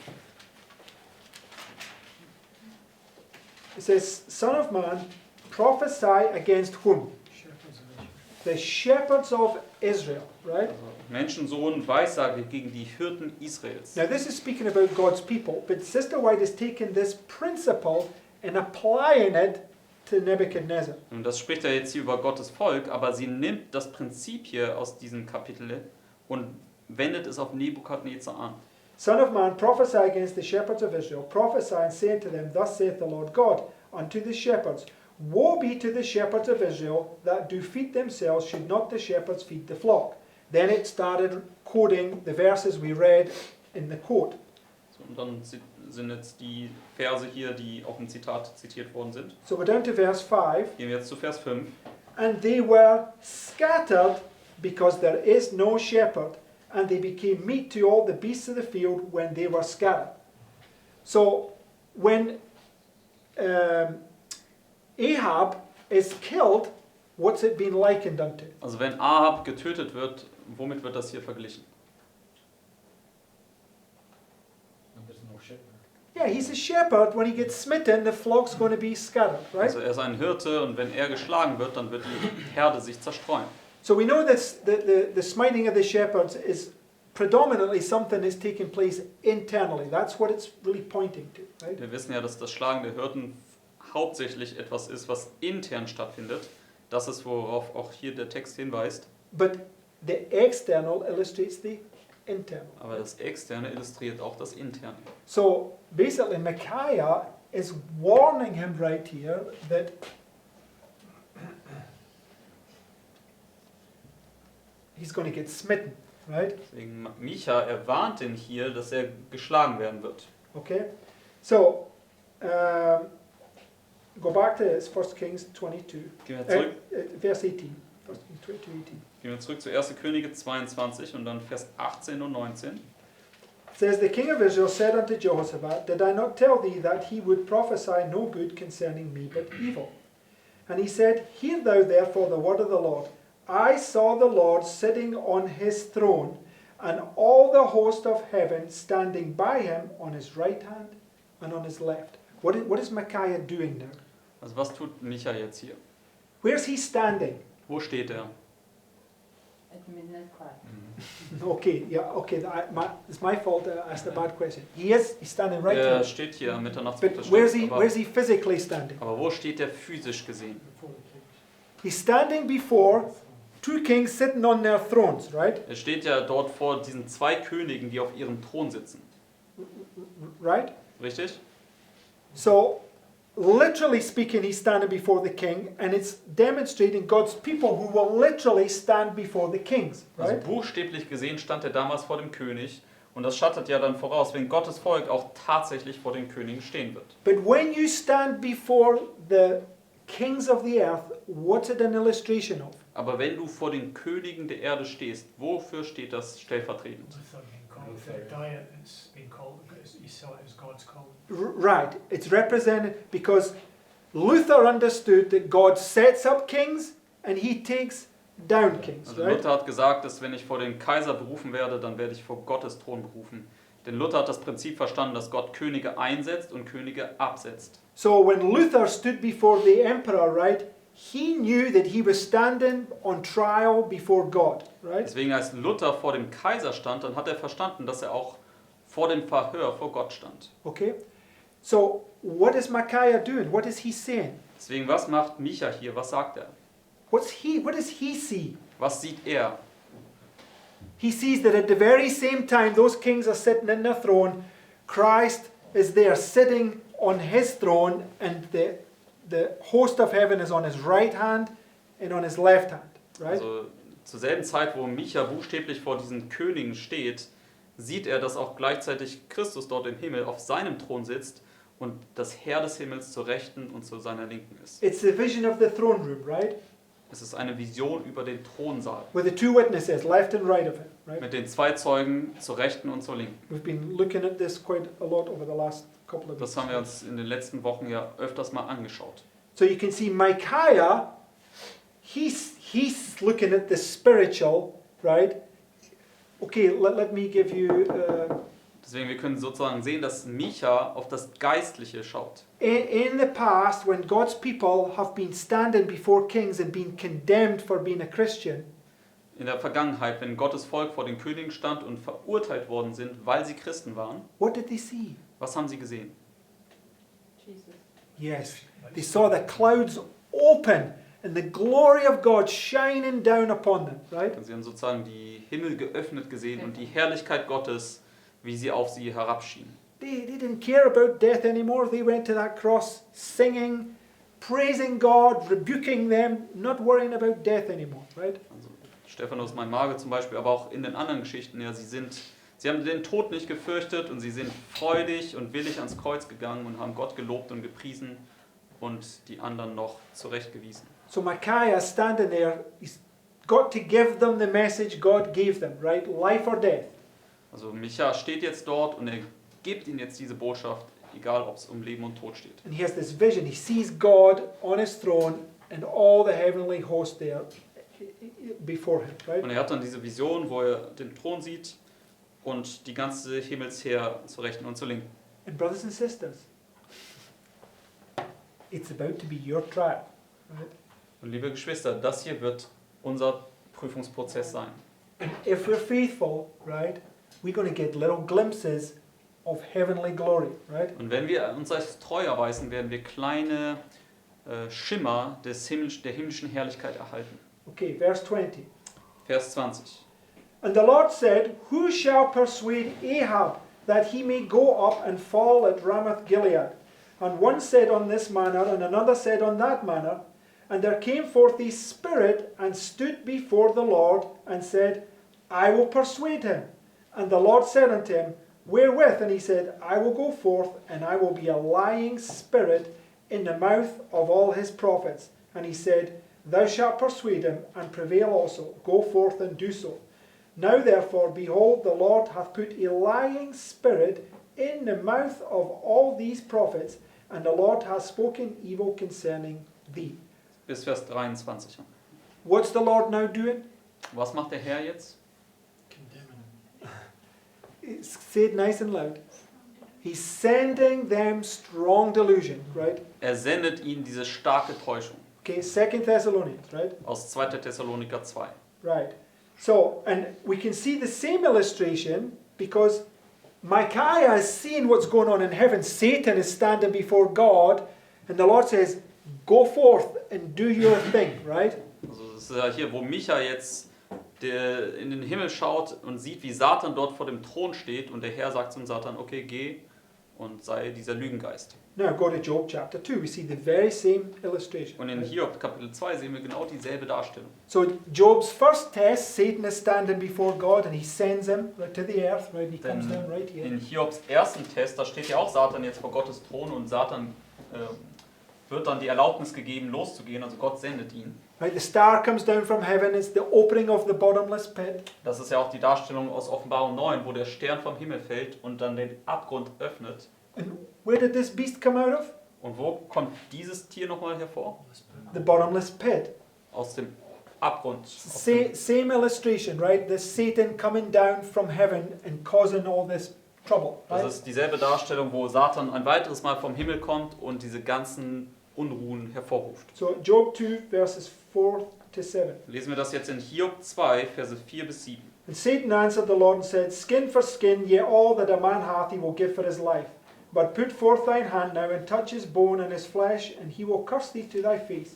It says, Son of man, prophesy against whom? Shepherds of Israel. The shepherds of Israel, right? Also Menschensohn, Weissage gegen die Hirten Israels. Now this is speaking about God's people, but Sister White has taken this principle and applying it to Nebuchadnezzar. Und das spricht ja jetzt hier über Gottes Volk, aber sie nimmt das Prinzip hier aus diesem Kapitel und wendet es auf Nebukadnezar an. Son of man, prophesy against the shepherds of Israel. Prophesy and say unto them, Thus saith the Lord God unto the shepherds, Woe be to the shepherds of Israel that do feed themselves, should not the shepherds feed the flock? Then it started quoting the verses we read in the quote. So, und dann sind jetzt die Verse hier, die auf dem Zitat zitiert worden sind. So we're down to verse 5. Gehen wir jetzt zu Vers 5. And they were scattered because there is no shepherd, and they became meat to all the beasts of the field when they were scattered. So when Ahab is killed, what's it been likened unto? Also wenn Ahab getötet wird, womit wird das hier verglichen? There's no shepherd. Yeah, he's a shepherd. When he gets smitten, the flock's going to be scattered, right? Also er ist ein Hirte und wenn er geschlagen wird, dann wird die Herde sich zerstreuen. So we know this, the smiting of the shepherds is predominantly something that's taking place internally. That's what it's really pointing to, right? Wir wissen ja, dass das Schlagen der Hirten hauptsächlich etwas ist, was intern stattfindet. Das ist, worauf auch hier der Text hinweist. But the external illustrates the internal. Aber das Externe illustriert auch das Interne. So basically, Micaiah is warning him right here that he's going to get smitten, right? Deswegen Micha, er warnt ihn hier, dass er geschlagen werden wird. Okay? So, go back to 1 Kings 22, Gehen wir zurück, verse 18. 1 Kings 22, 18. gehen wir zurück zu 1. Könige 22 und dann Vers 18 und 19. It says, The king of Israel said unto Jehoshaphat, Did I not tell thee that he would prophesy no good concerning me, but evil? And he said, Hear thou therefore the word of the Lord. I saw the Lord sitting on his throne, and all the host of heaven standing by him on his right hand and on his left. What is Micaiah doing now? Also was tut Micha jetzt hier? Where's he standing? Wo steht er? At midnight cry. Okay, yeah, okay, it's my fault I asked a bad question. He's standing right Er here. steht hier am But Mitternachtsunterschrift. where's he physically standing? Aber wo steht er physisch gesehen? Before the kings. He's standing before two kings sitting on their thrones, right? Er steht ja dort vor diesen zwei Königen, die auf ihrem Thron sitzen. Right? Richtig? So, literally speaking, he's standing before the king, and it's demonstrating God's people who will literally stand before the kings, Also right? buchstäblich gesehen stand er damals vor dem König und das schattet ja dann voraus, wenn Gottes Volk auch tatsächlich vor den Königen stehen wird. But when you stand before the kings of the earth, what's it an illustration of? Aber wenn du vor den Königen der Erde stehst, wofür steht das stellvertretend? Luther being called, the diet is being called because he saw it as God's call. Right, it's represented because Luther understood that God sets up kings and he takes down kings, Also right? Luther hat gesagt, dass wenn ich vor den Kaiser berufen werde, dann werde ich vor Gottes Thron berufen. Denn Luther hat das Prinzip verstanden, dass Gott Könige einsetzt und Könige absetzt. So when Luther stood before the emperor, right, he knew that he was standing on trial before God, right? Deswegen, als Luther vor dem Kaiser stand, dann hat er verstanden, dass er auch vor dem Verhör vor Gott stand. Okay? So what is Micaiah doing? What is he saying? Deswegen, was macht Micha hier? Was sagt er? What does he see? Was sieht er? He sees that at the very same time those kings are sitting in their throne, Christ is there sitting on his throne, and the host of heaven is on his right hand and on his left hand, right? Also zur selben Zeit, wo Micha buchstäblich vor diesen Königen steht, sieht er, dass auch gleichzeitig Christus dort im Himmel auf seinem Thron sitzt und das Heer des Himmels zur Rechten und zu seiner Linken ist. It's the vision of the throne room, right? Es ist eine Vision über den Thronsaal With the two witnesses, left and right of him, right? mit den zwei Zeugen zur Rechten und zur Linken. We've been looking at this quite a lot over the last couple of weeks. Das haben wir uns in den letzten Wochen ja öfters mal angeschaut. So you can see Micaiah, he's looking at the spiritual, right? Okay, let me give you... Deswegen, wir können sozusagen sehen, dass Micha auf das Geistliche schaut. In the past, when God's people have been standing before kings and been condemned for being a Christian, In der Vergangenheit, wenn Gottes Volk vor den Königen stand und verurteilt worden sind, weil sie Christen waren, what did they see? was haben sie gesehen? Jesus. Yes, they saw the clouds open and the glory of God shining down upon them, right? Sie haben sozusagen die Himmel geöffnet gesehen und die Herrlichkeit Gottes, wie sie auf sie herabschien. They didn't care about death anymore. They went to that cross singing, praising God, rebuking them, not worrying about death anymore, right? Also Stephanus, mein Mage zum Beispiel, aber auch in den anderen Geschichten, ja, sie haben den Tod nicht gefürchtet und sie sind freudig und willig ans Kreuz gegangen und haben Gott gelobt und gepriesen und die anderen noch zurechtgewiesen. So Micaiah standing there, he's got to give them the message God gave them, right? Life or death. Also Micha steht jetzt dort und er gibt ihnen jetzt diese Botschaft, egal ob es um Leben und Tod steht. And he has this vision. He sees God on his throne and all the heavenly host there before him, right? Und er hat dann diese Vision, wo er den Thron sieht und die ganze Himmelsheer zur Rechten und zur Linken. And brothers and sisters, it's about to be your trial, right? Und liebe Geschwister, das hier wird unser Prüfungsprozess sein. And if we're faithful, right, we're going to get little glimpses of heavenly glory, right? Und wenn wir uns als treu erweisen, werden wir kleine Schimmer der himmlischen Herrlichkeit erhalten. Okay, verse 20. Vers 20. And the Lord said, Who shall persuade Ahab that he may go up and fall at Ramoth Gilead? And one said on this manner, and another said on that manner. And there came forth a spirit and stood before the Lord and said, I will persuade him. And the Lord said unto him, Wherewith? And he said, I will go forth, and I will be a lying spirit in the mouth of all his prophets. And he said, Thou shalt persuade him, and prevail also. Go forth and do so. Now therefore, behold, the Lord hath put a lying spirit in the mouth of all these prophets, and the Lord hath spoken evil concerning thee. Bis Vers 23. What's the Lord now doing? Was macht der Herr jetzt? Say it nice and loud. He's sending them strong delusion, right? Er sendet ihnen diese starke Täuschung. Okay, 2 Thessalonians, right? Aus 2. Thessaloniker 2. Right. So, and we can see the same illustration because Micaiah is seeing what's going on in heaven. Satan is standing before God, and the Lord says, Go forth and do your thing, right? Also das ist ja hier, wo Micha jetzt in den Himmel schaut und sieht, wie Satan dort vor dem Thron steht und der Herr sagt zum Satan, okay, geh und sei dieser Lügengeist. Now go to Job chapter 2. We see the very same illustration. Und in Hiob Kapitel 2 sehen wir genau dieselbe Darstellung. So Job's first test, Satan is standing before God and he sends him right to the earth, right? He comes down right here. In Hiobs ersten Test, da steht ja auch Satan jetzt vor Gottes Thron und Satan wird dann die Erlaubnis gegeben, loszugehen, also Gott sendet ihn. Right, the star comes down from heaven, it's the opening of the bottomless pit. Das ist ja auch die Darstellung aus Offenbarung 9, wo der Stern vom Himmel fällt und dann den Abgrund öffnet. And where did this beast come out of? Und wo kommt dieses Tier nochmal hervor? The bottomless pit. Aus dem Abgrund. Same illustration, right? The Satan coming down from heaven and causing all this trouble, Das right? ist dieselbe Darstellung, wo Satan ein weiteres Mal vom Himmel kommt und diese ganzen Unruhen hervorruft. So Job 2 verses 4 to 7. Lesen wir das jetzt in Hiob 2, Verse 4 bis 7. And Satan answered the Lord and said, Skin for skin, yea, all that a man hath he will give for his life. But put forth thine hand now, and touch his bone and his flesh, and he will curse thee to thy face.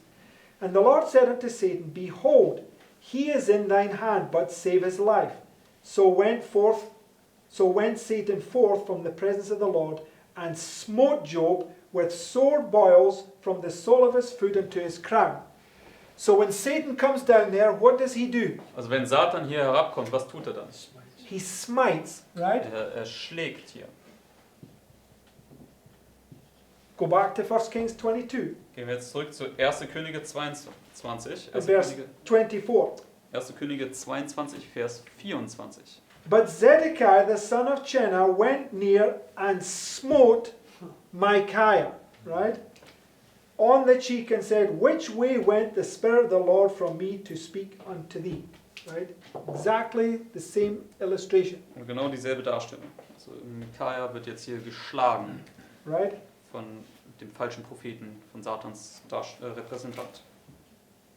And the Lord said unto Satan, Behold, he is in thine hand, but save his life. So went Satan forth from the presence of the Lord, and smote Job with sore boils from the sole of his foot unto his crown. So when Satan comes down there, what does he do? Also wenn Satan hier herabkommt, was tut er dann? He smites, right? Er schlägt hier. Go back to 1 Kings 22, Gehen wir jetzt zurück zu 1. Könige 22. 1. verse Könige, 24. 1. Könige 22, Vers 24. But Zedekiah the son of Chenaanah went near and smote Micaiah, right, on the cheek and said, Which way went the Spirit of the Lord from me to speak unto thee? Right? Exactly the same illustration, Und genau dieselbe Darstellung. Also Mikaia wird jetzt hier geschlagen right? von dem falschen Propheten, von Satans Repräsentant.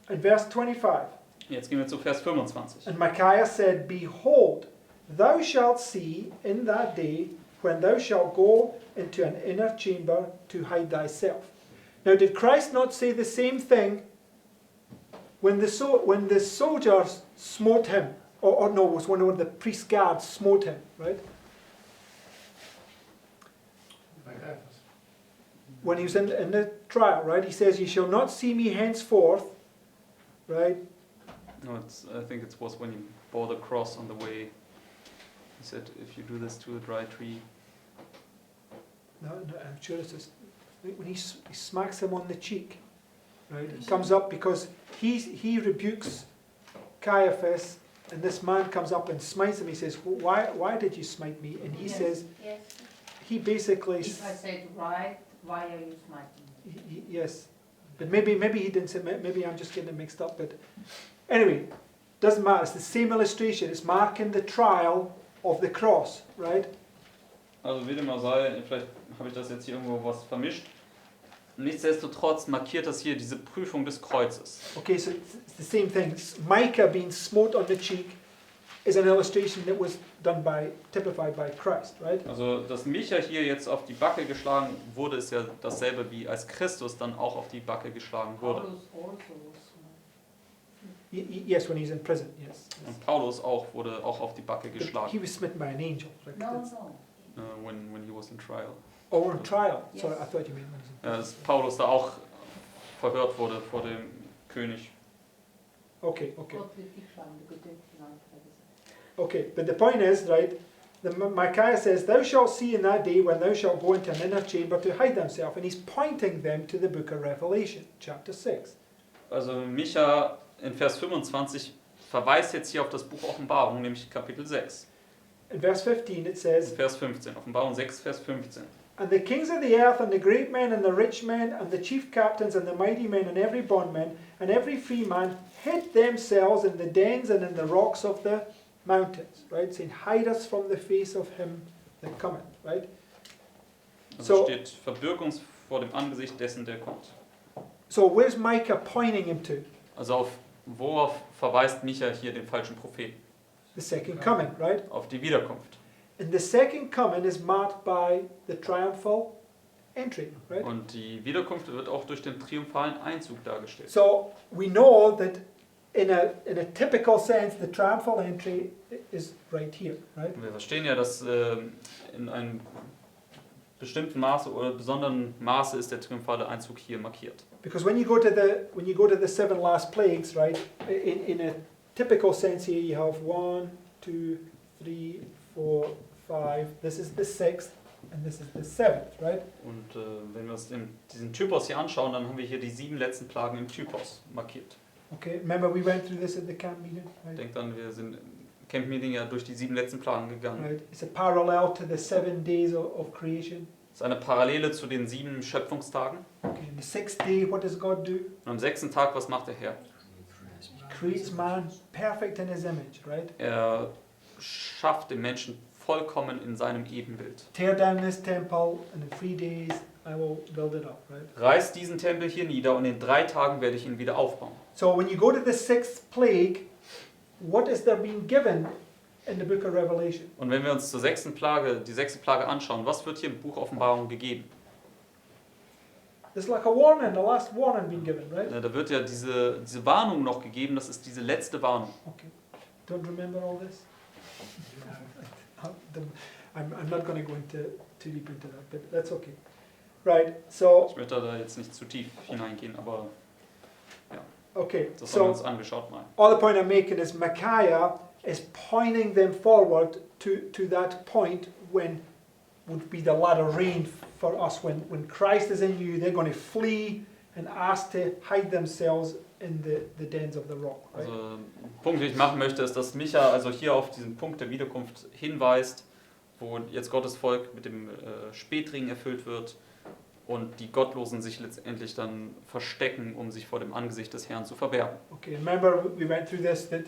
In verse 25, Jetzt gehen wir zu Vers 25. and Micaiah said, Behold, thou shalt see in that day when thou shalt go into an inner chamber to hide thyself. Now, did Christ not say the same thing when the soldiers smote him? Or no, it was when the priest guards smote him, right? When he was in the trial, right? He says, Ye shall not see me henceforth, right? No, I think it was when he bore the cross on the way. He said, if you do this to a dry tree. No, I'm sure it's just when he smacks him on the cheek, right? It comes up because he rebukes Caiaphas, and this man comes up and smites him. He says, why did you smite me? And he says, Yes. he basically, If I said right, why are you smiting? yes, but maybe he didn't say. Maybe I'm just getting it mixed up. But anyway, doesn't matter. It's the same illustration. It's marking the trial of the cross, right? Also wie dem auch sei, vielleicht habe ich das jetzt hier irgendwo was vermischt. Nichtsdestotrotz markiert das hier diese Prüfung des Kreuzes. Okay, so it's the same thing. Micah being smote on the cheek is an illustration that was done typified by Christ, right? Also dass Micha hier jetzt auf die Backe geschlagen wurde, ist ja dasselbe wie als Christus dann auch auf die Backe geschlagen wurde. Paulus also was Yes, when he's in prison, yes. Und Paulus auch wurde auch auf die Backe But he geschlagen, was smitten by an angel. Right? No, That's- no. when he was in trial. Oh, on trial. Yes. Sorry, I thought you meant when he's in Ja, prison. dass Paulus da auch verhört wurde vor dem König. Okay, okay. Gott wird dich schlagen, du Gedämpften anklagen. Okay, but the point is, right, Micaiah says, Thou shalt see in that day when thou shalt go into an inner chamber to hide thyself. And he's pointing them to the book of Revelation, chapter 6. Also Micha in Vers 25 verweist jetzt hier auf das Buch Offenbarung, nämlich Kapitel 6. In verse 15 it says, Vers 15. Offenbarung 6, Vers 15. And the kings of the earth, and the great men, and the rich men, and the chief captains, and the mighty men, and every bondman, and every free man, hid themselves in the dens and in the rocks of the mountains, right? Saying, hide us from the face of him that cometh, right? Also So- steht, verbirg uns vor dem Angesicht dessen, der kommt. So where's Micah pointing him to? Also worauf verweist Micha hier den falschen Propheten? The second coming, right? Auf die Wiederkunft. And the second coming is marked by the triumphal entry, right? Und die Wiederkunft wird auch durch den triumphalen Einzug dargestellt. So we know that in a typical sense, the triumphal entry is right here, right? Wir verstehen ja, dass in einem bestimmten Maße oder besonderen Maße ist der triumphale Einzug hier markiert. Because when you go to the seven last plagues, right? In a typical sense here, you have 1, 2, 3, 4, 5. This is the sixth, and this is the seventh, right? Und wenn wir uns diesen Typos hier anschauen, dann haben wir hier die 7 letzten Plagen im Typos markiert. Okay. Remember we went through this at the camp meeting, right? Denkt an, wir sind im Camp Meeting ja durch die 7 letzten Plagen gegangen. Right. It's a parallel to the 7 days of creation. Das ist eine Parallele zu den 7 Schöpfungstagen. Okay. And the sixth day, what does God do? Und am 6. Tag, was macht der Herr? Creates man perfect in His image, right? Er schafft den Menschen vollkommen in seinem Ebenbild. Tear down this temple, and in 3 days I will build it up, right? Reiß diesen Tempel hier nieder und in 3 Tagen werde ich ihn wieder aufbauen. So when you go to the 6th plague, what is there being given in the book of Revelation? Und wenn wir uns zur 6. Plage, die 6. Plage anschauen, was wird hier im Buch Offenbarung gegeben? It's like a warning, the last warning being given, right? Da wird ja diese Warnung noch gegeben, das ist diese letzte Warnung. Okay. Don't remember all this? I'm not going to go too deep into that, but that's okay. Right, so, Ich möchte da jetzt nicht zu tief hineingehen, aber okay, das haben wir uns so angeschaut mal. all the point I'm making is Micaiah is pointing them forward to that point when would be the latter rain for us. When Christ is in you, they're going to flee and ask to hide themselves in the dens of the rock. Right? Also, ein Punkt, den ich machen möchte, ist, dass Micha also hier auf diesen Punkt der Wiederkunft hinweist, wo jetzt Gottes Volk mit dem Spätregen erfüllt wird und die Gottlosen sich letztendlich dann verstecken, um sich vor dem Angesicht des Herrn zu verbergen. Okay, remember we went through this, that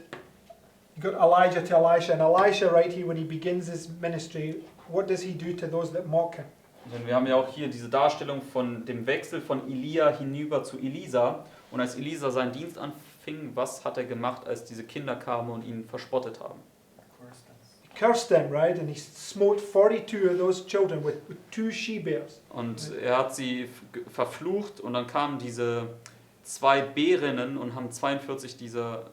you got Elijah to Elisha, and Elisha right here when he begins his ministry, what does he do to those that mock him? Denn wir haben ja auch hier diese Darstellung von dem Wechsel von Elia hinüber zu Elisa. Und als Elisa seinen Dienst anfing, was hat er gemacht, als diese Kinder kamen und ihn verspottet haben? He cursed them, right? And he smote 42 of those children with 2 she-bears. Und er hat sie verflucht und dann kamen diese 2 Bärinnen und haben 42 dieser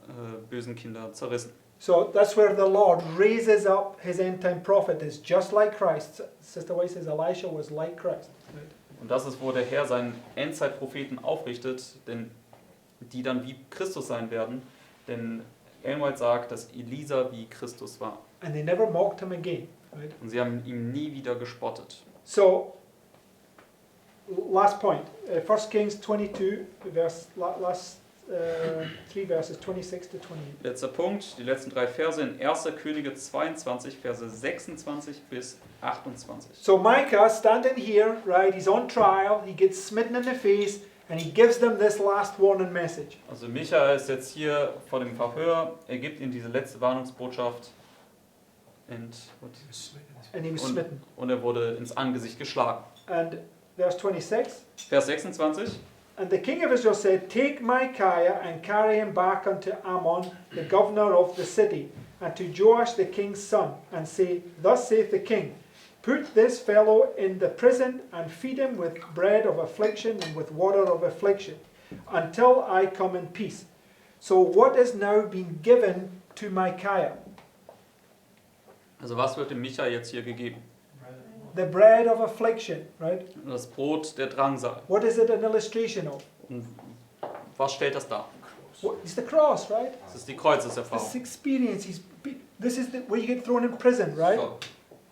bösen Kinder zerrissen. So that's where the Lord raises up his end-time prophet. It's just like Christ. Sister White says Elisha was like Christ. Right? Und das ist, wo der Herr seinen Endzeitpropheten aufrichtet, denn die dann wie Christus sein werden. Denn Ellen White sagt, dass Elisa wie Christus war. And they never mocked him again. Right? Und sie haben ihm nie wieder gespottet. So, last point. 1 Kings 22, last 3 verses 26 to 28. Letzter Punkt, die letzten 3 Verse in 1. Könige 22, Verse 26 bis 28. So Micah standing here, right, he's on trial, he gets smitten in the face, and he gives them this last warning message. Also Micha ist jetzt hier vor dem Verhör, er gibt ihnen diese letzte Warnungsbotschaft And he was smitten. und er wurde ins Angesicht geschlagen. And verse 26. Vers 26. And the king of Israel said, Take Micaiah and carry him back unto Ammon, the governor of the city, and to Joash the king's son, and say, Thus saith the king, Put this fellow in the prison, and feed him with bread of affliction and with water of affliction, until I come in peace. So what is now being given to Micaiah? Also was wird dem Micha jetzt hier gegeben? The bread of affliction, right? Das Brot der Drangsal. What is it an illustration of? Und was stellt das dar? It's the cross, right? Das ist die This Kreuzeserfahrung. experience, this is where you get thrown in prison, right?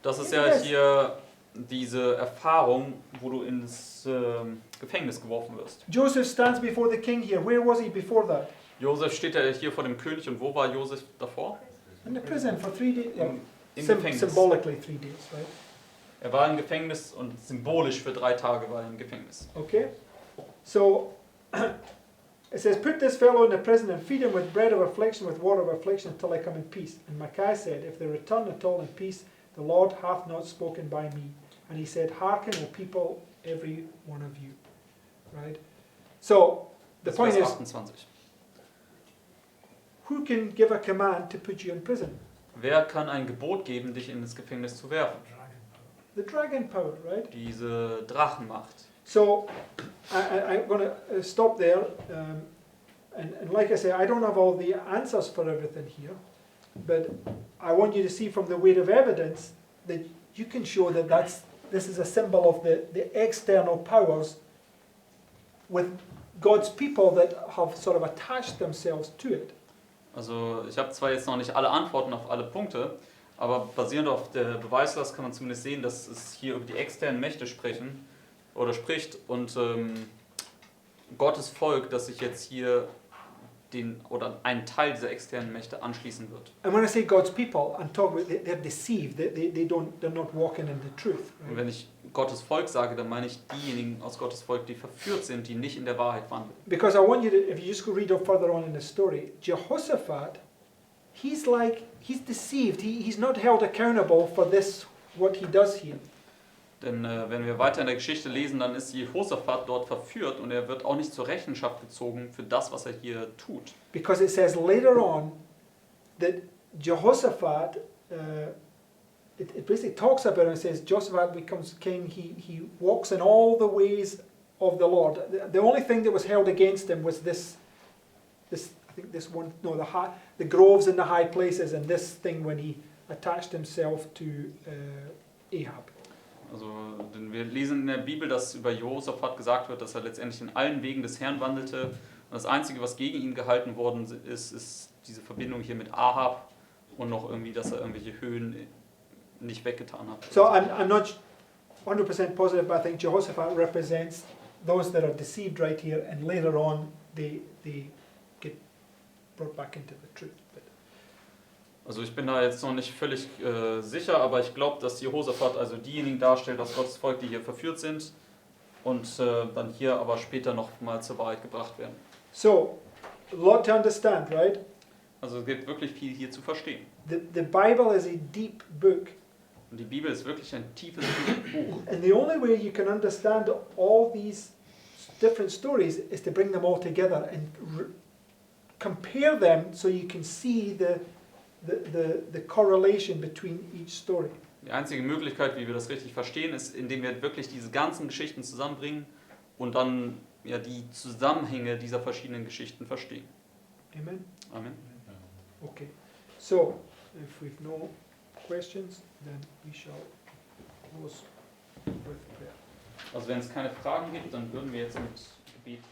Das ist ja hier diese Erfahrung, wo du ins Gefängnis geworfen wirst. Joseph stands before the king here. Where was he before that? Josef steht ja hier vor dem König und wo war Josef davor? In the prison for 3 days. Yeah. Im Gefängnis. Symbolically 3 days, right? Er war im Gefängnis und symbolisch für 3 Tage war er im Gefängnis. Okay. So it says, Put this fellow in the prison and feed him with bread of affliction, with water of affliction, until I come in peace. And Micaiah said, If they return at all in peace, the Lord hath not spoken by me. And he said, Hearken, O people, every one of you. Right? So the Das point Vers is, 28. who can give a command to put you in prison? Wer kann ein Gebot geben, dich in das Gefängnis zu werfen? The dragon power, right? Diese Drachenmacht. So I'm going to stop there. And like I say, I don't have all the answers for everything here. But I want you to see from the weight of evidence that you can show that this is a symbol of the external powers with God's people that have sort of attached themselves to it. Also ich habe zwar jetzt noch nicht alle Antworten auf alle Punkte, aber basierend auf der Beweislast kann man zumindest sehen, dass es hier über die externen Mächte spricht und Gottes Volk, das sich jetzt hier einen Teil dieser externen Mächte anschließen wird. And when I say God's people, I'm talking about they're deceived. They're not walking in the truth. Und wenn ich Gottes Volk sage, dann meine ich diejenigen aus Gottes Volk, die verführt sind, die nicht in der Wahrheit wandeln. Because I want you to, if you just go read up further on in the story, Jehoshaphat he's deceived. He's not held accountable for this, what he does here. Denn wenn wir weiter in der Geschichte lesen, dann ist Jehosaphat dort verführt und er wird auch nicht zur Rechenschaft gezogen für das, was er hier tut. Because it says later on that Jehoshaphat, it basically talks about him and says, Jehoshaphat becomes king, he walks in all the ways of the Lord. The only thing that was held against him was this I think this one, no, the groves in the high places and this thing when he attached himself to Ahab. Also, denn wir lesen in der Bibel, dass über Jehosaphat gesagt wird, dass er letztendlich in allen Wegen des Herrn wandelte. Und das Einzige, was gegen ihn gehalten worden ist, ist diese Verbindung hier mit Ahab und noch irgendwie, dass er irgendwelche Höhen nicht weggetan hat. So I'm not 100% positive, but I think Jehoshaphat represents those that are deceived right here, and later on they get brought back into the truth. Also ich bin da jetzt noch nicht völlig sicher, aber ich glaube, dass Jehosaphat also diejenigen darstellt aus Gottes Volk, die hier verführt sind und dann hier aber später noch mal zur Wahrheit gebracht werden. So, a lot to understand, right? Also es gibt wirklich viel hier zu verstehen. The Bible is a deep book. Und die Bibel ist wirklich ein tiefes Buch. And the only way you can understand all these different stories is to bring them all together and compare them so you can see the correlation between each story. Die einzige Möglichkeit, wie wir das richtig verstehen, ist, indem wir wirklich diese ganzen Geschichten zusammenbringen und dann ja, die Zusammenhänge dieser verschiedenen Geschichten verstehen. Amen? Amen. Okay. So, if we've no questions, then we shall close with prayer. Also wenn es keine Fragen gibt, dann würden wir jetzt mit Gebet